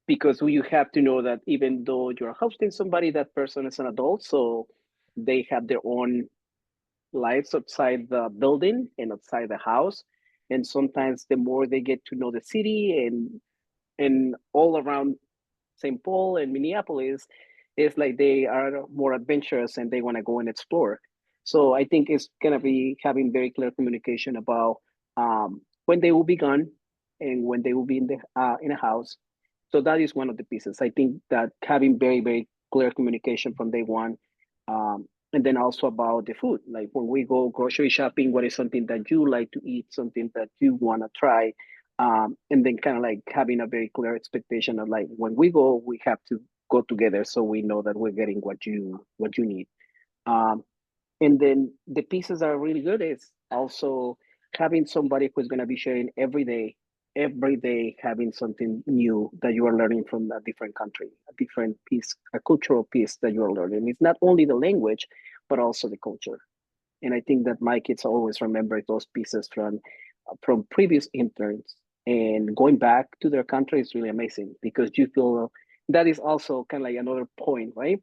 because you have to know that even though you're hosting somebody, that person is an adult, so they have their own lives outside the building and outside the house. And sometimes the more they get to know the city and all around St. Paul and Minneapolis, it's like they are more adventurous and they want to go and explore. So I think it's gonna be having very clear communication about when they will be gone and when they will be in a house. So that is one of the pieces. I think that having very clear communication from day one, and then also about the food. Like when we go grocery shopping, what is something that you like to eat, something that you want to try, and then kind of like having a very clear expectation of like when we go, we have to go together so we know that we're getting what you need. Um, and then the pieces that are really good is also having somebody who's going to be sharing every day having something new that you are learning from a different country, a different piece, a cultural piece that you are learning. It's not only the language, but also the culture. And I think that my kids always remember those pieces from previous interns, and going back to their country is really amazing because you feel that is also kind of like another point, right?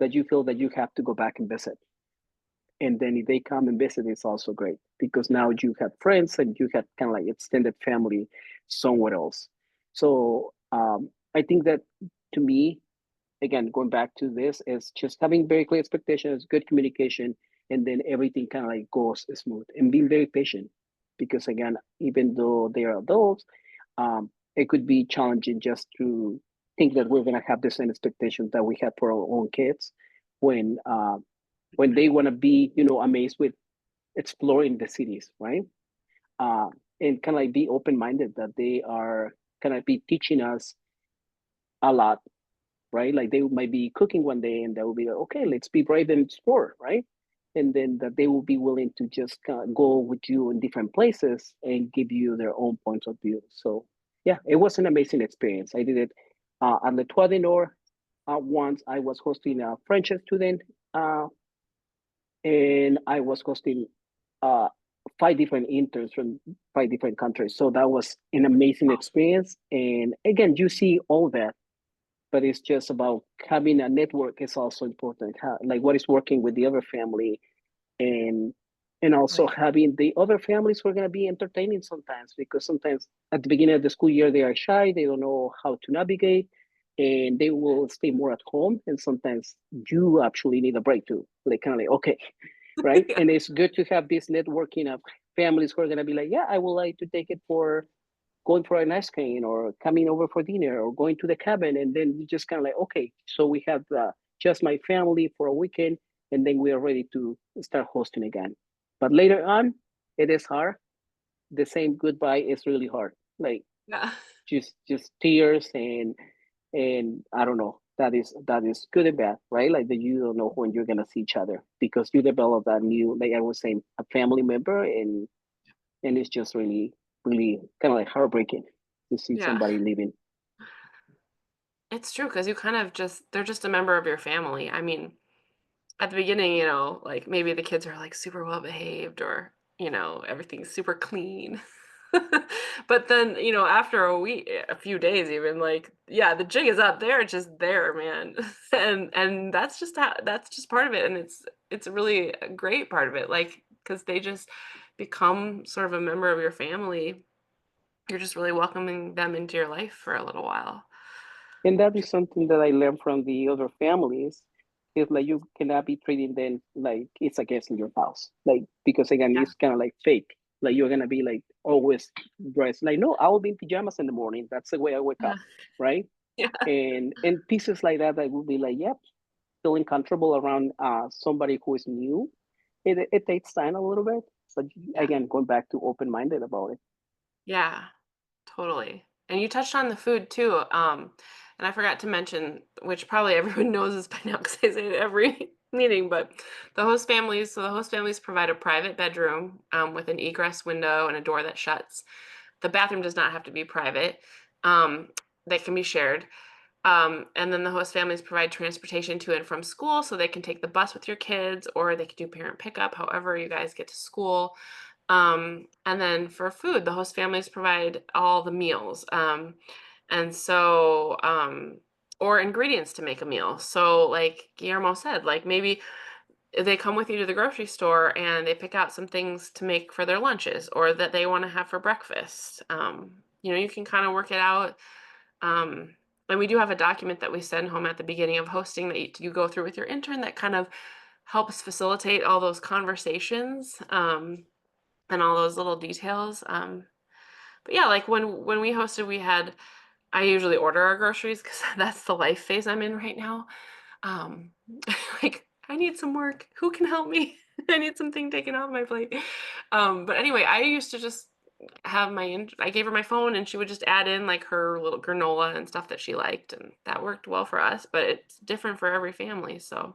That you feel that you have to go back and visit. And then if they come and visit, it's also great because now you have friends and you have kind of like extended family somewhere else. So I think that, to me, again, going back to this, is just having very clear expectations, good communication, and then everything kind of like goes smooth, and being very patient. Because again, even though they are adults, it could be challenging just to think that we're gonna have the same expectations that we have for our own kids when they want to be, amazed with exploring the cities, right? Uh, and kind of like be open minded that they are kind of be teaching us a lot, right? Like they might be cooking one day and they will be like, okay, let's be brave and explore, right? And then that they will be willing to just kind of go with you in different places and give you their own points of view. So yeah, it was an amazing experience. I did it at Le Toit de Nord. Once I was hosting a French student, and I was hosting uh, 5 different interns from 5 different countries. So that was an amazing experience. And again, you see all that, but it's just about having a network is also important. Like what is working with the other family, and also Right. having the other families who are going to be entertaining sometimes, because sometimes at the beginning of the school year they are shy, they don't know how to navigate, and they will stay more at home. And sometimes you actually need a break too, like kind of like okay, right? Yeah. And it's good to have this networking of families who are going to be like, yeah, I would like to take it for going for an ice cream or coming over for dinner or going to the cabin. And then you just kind of like, okay, so we have just my family for a weekend, and then we are ready to start hosting again. But later on, it is hard. The same goodbye is really hard. Like Yeah. just tears and I don't know. That is good and bad, right? Like that you don't know when you're gonna see each other because you develop that new, like I was saying, a family member, and it's just really kind of like heartbreaking to see Yeah. somebody leaving. It's true because you kind of just they're just a member of your family. I mean, at the beginning, like maybe the kids are like super well behaved or, everything's super clean. But then, after a few days even, like, yeah, the jig is up. They're just there, man. And that's just part of it. And it's really a great part of it. Like, because they just become sort of a member of your family. You're just really welcoming them into your life for a little while. And that is something that I learned from the other families. It's like you cannot be treating them like it's a guest in your house. Like because again, Yeah. it's kind of like fake. Like you're gonna be like always dressed. Like no, I will be in pajamas in the morning. That's the way I wake Yeah. up, right? Yeah. And pieces like that, I will be like, yep, feeling comfortable around somebody who is new. It takes time a little bit, but Yeah. again, going back to open minded about it. Yeah. Totally. And you touched on the food too. And I forgot to mention, which probably everyone knows this by now because I say it every meeting, but the host families provide a private bedroom with an egress window and a door that shuts. The bathroom does not have to be private. They can be shared. And then the host families provide transportation to and from school, so they can take the bus with your kids, or they can do parent pickup, however you guys get to school. And then for food, the host families provide all the meals. And so, or ingredients to make a meal. So like Guillermo said, like maybe they come with you to the grocery store and they pick out some things to make for their lunches or that they want to have for breakfast. You can kind of work it out. And we do have a document that we send home at the beginning of hosting that you go through with your intern that kind of helps facilitate all those conversations, and all those little details. But yeah, like when we hosted, I usually order our groceries because that's the life phase I'm in right now. Um, like I need some work. Who can help me? I need something taken off my plate. But anyway, I used to just have I gave her my phone and she would just add in like her little granola and stuff that she liked, and that worked well for us, but it's different for every family. So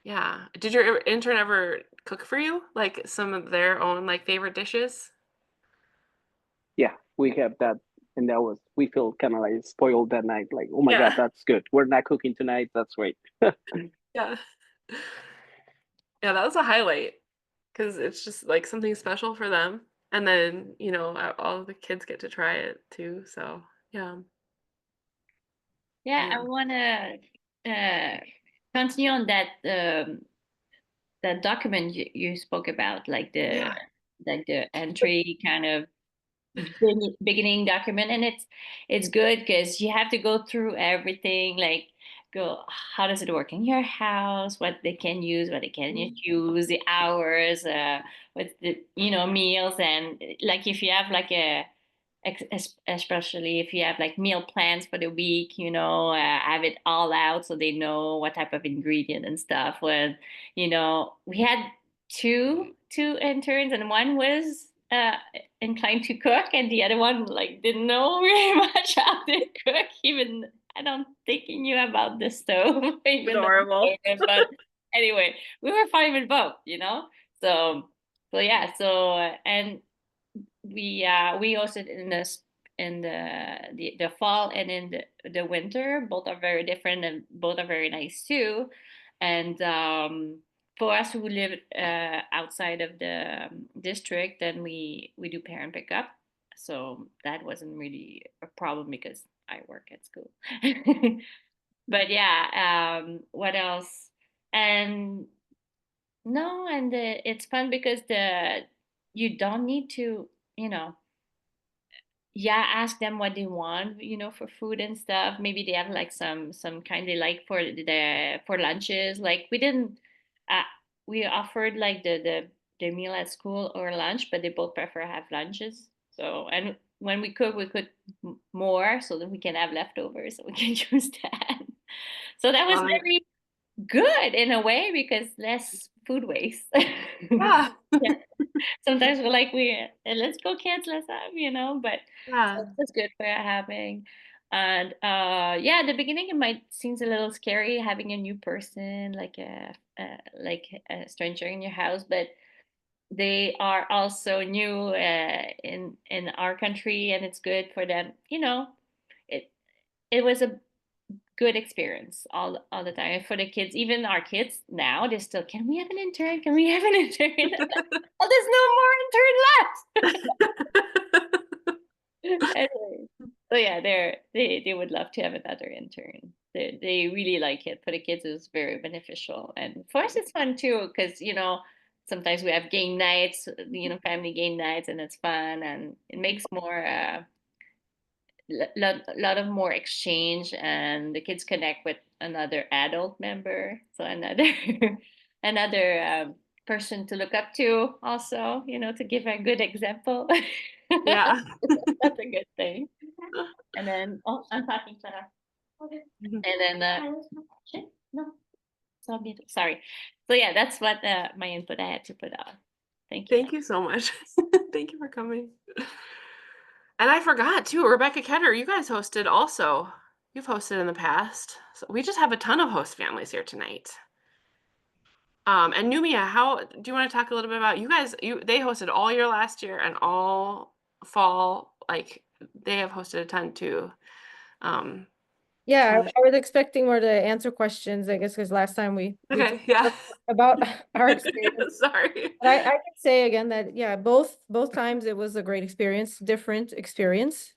yeah. Did your intern ever cook for you? Like some of their own like favorite dishes? Yeah, we have that, and we feel kind of like spoiled that night. Like, oh my Yeah. God, that's good. We're not cooking tonight. That's great. Yeah. Yeah, that was a highlight because it's just like something special for them. And then, all the kids get to try it too. So yeah. Yeah, I Yeah. want to continue on that document you spoke about, like Yeah. the entry kind of beginning document, and it's good because you have to go through everything, like go how does it work in your house, what they can use, what they can use, the hours, with the meals, and like if you have like especially if you have like meal plans for the week, have it all out so they know what type of ingredient and stuff. When we had two interns, and one was inclined to cook, and the other one like didn't know very much how to cook. Even I don't think he knew about the stove. Even though Adorable. but anyway, we were fine with both. So yeah. So and we hosted in the fall and in the winter. Both are very different and both are very nice too. And for us who live outside of the district, then we do parent pickup. So that wasn't really a problem because I work at school. But yeah, what else? And no, and it's fun because you don't need to, ask them what they want, for food and stuff. Maybe they have like some kind they like for lunches. Like uh, we offered like the meal at school or lunch, but they both prefer have lunches. So and when we cook more so that we can have leftovers, so we can use that. So that was Right. very good in a way because less food waste. Yeah. Yeah. Sometimes we're like, let's go kids, let's have, but Yeah. that's good for having. And yeah, at the beginning it might seems a little scary having a new person, like a stranger in your house, but they are also new in our country, and it's good for them. It it was a good experience all the time. And for the kids, even our kids now, they're still, can we have an intern? Can we have an intern? Oh, there's no more intern left. Anyway, so yeah, they would love to have another intern. They really like it. For the kids, it was very beneficial, and for us, it's fun too because sometimes we have game nights, family game nights, and it's fun, and it makes more lot of more exchange, and the kids connect with another adult member, so another another person to look up to also, to give a good example. Yeah. That's a good thing. And then I'm talking to her. Okay. And then shit, no, sorry. So yeah, that's what my input I had to put on. Thank you. Thank you so much. Thank you for coming. And I forgot too, Rebecca Ketter, you guys hosted also. You've hosted in the past. So we just have a ton of host families here tonight. And Numia, how do you want to talk a little bit about you guys? They hosted all year last year and all fall, like they have hosted a ton too. Yeah, So I was expecting more to answer questions, I guess, because last time we okay, talked yeah. about our experience. Sorry. But I can say again that, yeah, both times it was a great experience, different experience.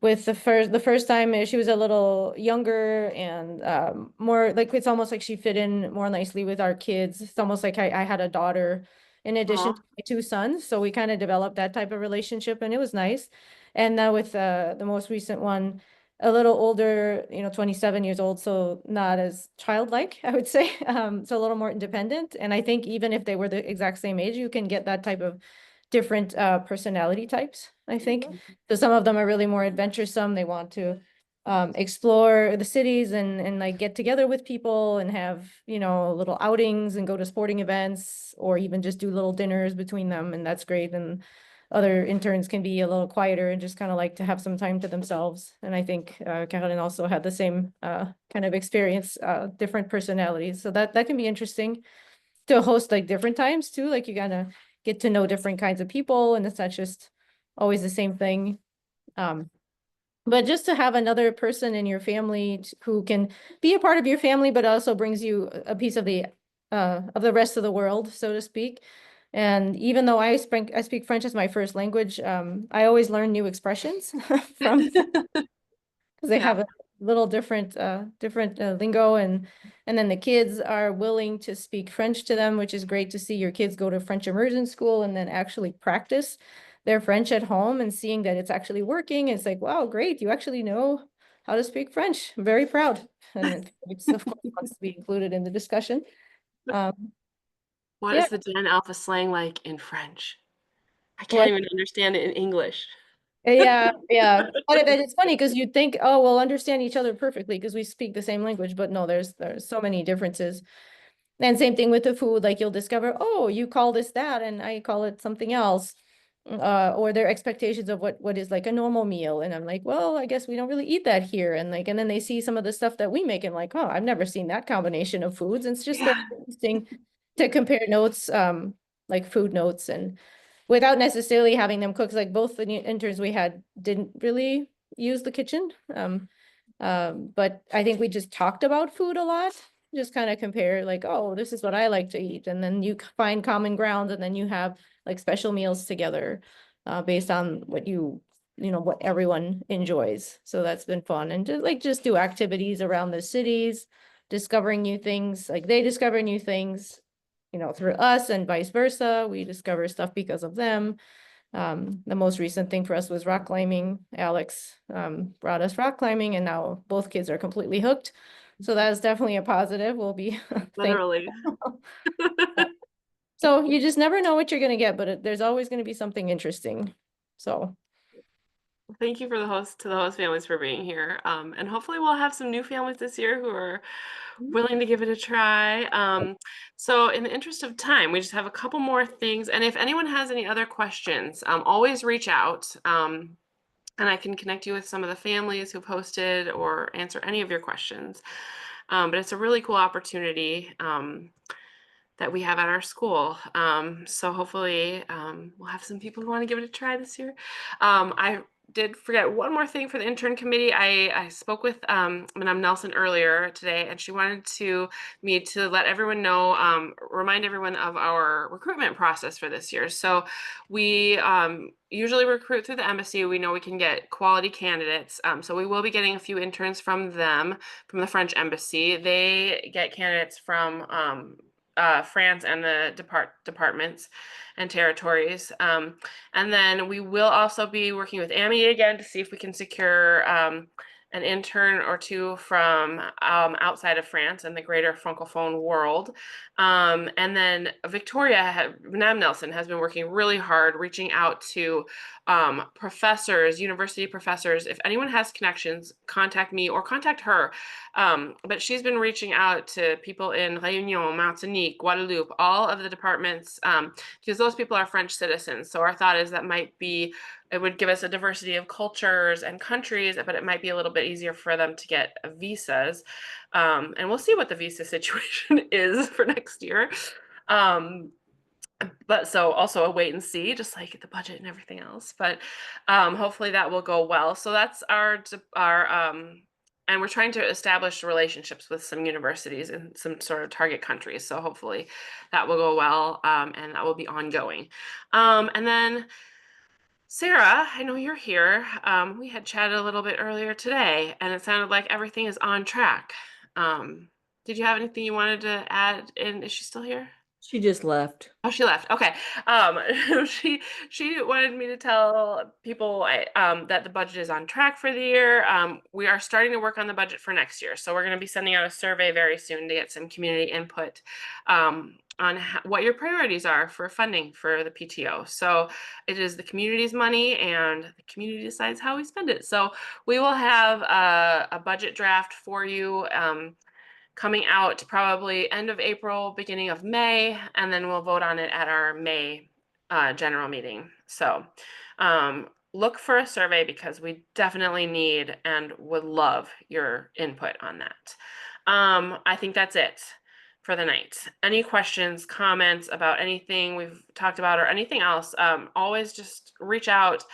With the first time she was a little younger and more like, it's almost like she fit in more nicely with our kids. It's almost like I had a daughter in addition Aw. to my two sons, so we kind of developed that type of relationship, and it was nice. And now with the most recent one, a little older, 27 years old, so not as childlike, I would say. So a little more independent. And I think even if they were the exact same age, you can get that type of different personality types, I think. So some of them are really more adventuresome. They want to explore the cities and like get together with people and have, little outings and go to sporting events, or even just do little dinners between them. And that's great. And other interns can be a little quieter and just kind of like to have some time to themselves. And I think Caroline also had the same kind of experience, different personalities. So that can be interesting to host like different times too. Like you gotta get to know different kinds of people, and it's not just always the same thing. But just to have another person in your family who can be a part of your family, but also brings you a piece of the rest of the world, so to speak. And even though I speak French as my first language, I always learn new expressions from, because they have a little different lingo, and then the kids are willing to speak French to them, which is great to see your kids go to French immersion school and then actually practice their French at home and seeing that it's actually working. It's like, wow, great, you actually know how to speak French. I'm very proud. And it's of course wants to be included in the discussion. What Yeah. is the Gen Alpha slang like in French? I can't What? even understand it in English. Yeah. But it's funny because you'd think, oh, we'll understand each other perfectly because we speak the same language, but no, there's so many differences. And same thing with the food, like you'll discover, oh, you call this that and I call it something else. Or their expectations of what is like a normal meal. And I'm like, well, I guess we don't really eat that here. And like, and then they see some of the stuff that we make and like, oh, I've never seen that combination of foods. And it's just very interesting to compare notes, like food notes, and without necessarily having them cook. Like both the interns we had didn't really use the kitchen. But I think we just talked about food a lot, just kind of compare like, oh, this is what I like to eat. And then you find common ground, and then you have like special meals together based on what what everyone enjoys. So that's been fun. And just do activities around the cities, discovering new things. Like they discover new things, through us, and vice versa. We discover stuff because of them. The most recent thing for us was rock climbing. Alex brought us rock climbing, and now both kids are completely hooked. So that is definitely a positive. We'll be Literally. So you just never know what you're going to get, but there's always going to be something interesting. So thank you to the host families for being here. And hopefully we'll have some new families this year who are willing to give it a try. So in the interest of time, we just have a couple more things. And if anyone has any other questions, always reach out. And I can connect you with some of the families who've hosted or answer any of your questions. But it's a really cool opportunity that we have at our school. So hopefully we'll have some people who want to give it a try this year. I did forget one more thing for the intern committee. I spoke with Madame Nelson earlier today, and she wanted me to let everyone know, remind everyone of our recruitment process for this year. So we usually recruit through the embassy. We know we can get quality candidates. So we will be getting a few interns from them, from the French embassy. They get candidates from France and the departments and territories. And then we will also be working with AMI again to see if we can secure an intern or two from outside of France and the greater Francophone world. And then Victoria, Madame Nelson, has been working really hard reaching out to professors, university professors. If anyone has connections, contact me or contact her. But she's been reaching out to people in Réunion, Martinique, Guadeloupe, all of the departments, because those people are French citizens. So our thought is that it would give us a diversity of cultures and countries, but it might be a little bit easier for them to get visas. And we'll see what the visa situation is for next year. but so also a wait and see, just like the budget and everything else. But hopefully that will go well. So that's and we're trying to establish relationships with some universities in some sort of target countries. So hopefully that will go well, and that will be ongoing. And then Sarah, I know you're here. We had chatted a little bit earlier today, and it sounded like everything is on track. Did you have anything you wanted to add in? Is she still here? She just left. Oh, she left. Okay. She wanted me to tell people that the budget is on track for the year. We are starting to work on the budget for next year, so we're going to be sending out a survey very soon to get some community input on what your priorities are for funding for the PTO. So it is the community's money, and the community decides how we spend it. So we will have a budget draft for you. Coming out probably end of April, beginning of May, and then we'll vote on it at our May general meeting. So look for a survey because we definitely need and would love your input on that. I think that's it for the night. Any questions, comments about anything we've talked about or anything else, always just reach out.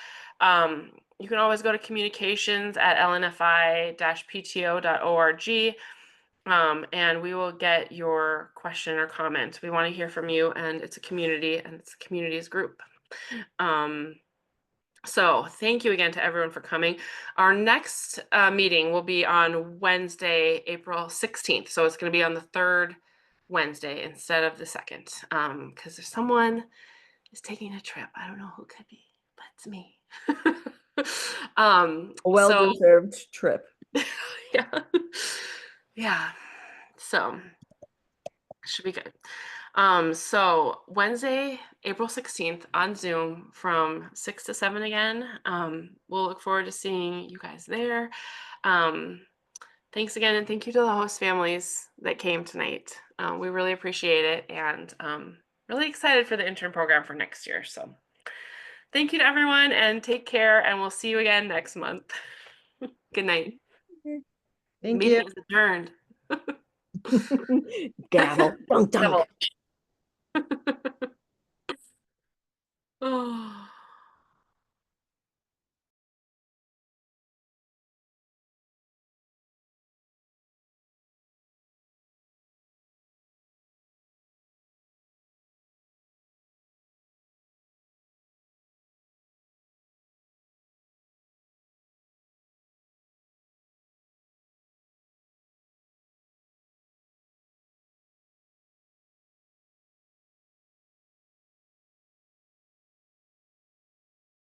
You can always go to communications@lnfi-pto.org. And we will get your question or comment. We want to hear from you, and it's a community, and it's a community's group. So thank you again to everyone for coming. Our next meeting will be on Wednesday, April 16th. So it's going to be on the third Wednesday instead of the second, because there's someone is taking a trip. I don't know who it could be, but it's me. A well-deserved trip. Yeah. Yeah. So should be good. So Wednesday, April 16th on Zoom from 6 to 7 again. We'll look forward to seeing you guys there. Thanks again, and thank you to the host families that came tonight. We really appreciate it, and really excited for the intern program for next year. So thank you to everyone, and take care, and we'll see you again next month. Good night. Thank Meeting you. is adjourned. Gavel. Dunk, dunk. Gavel. Oh.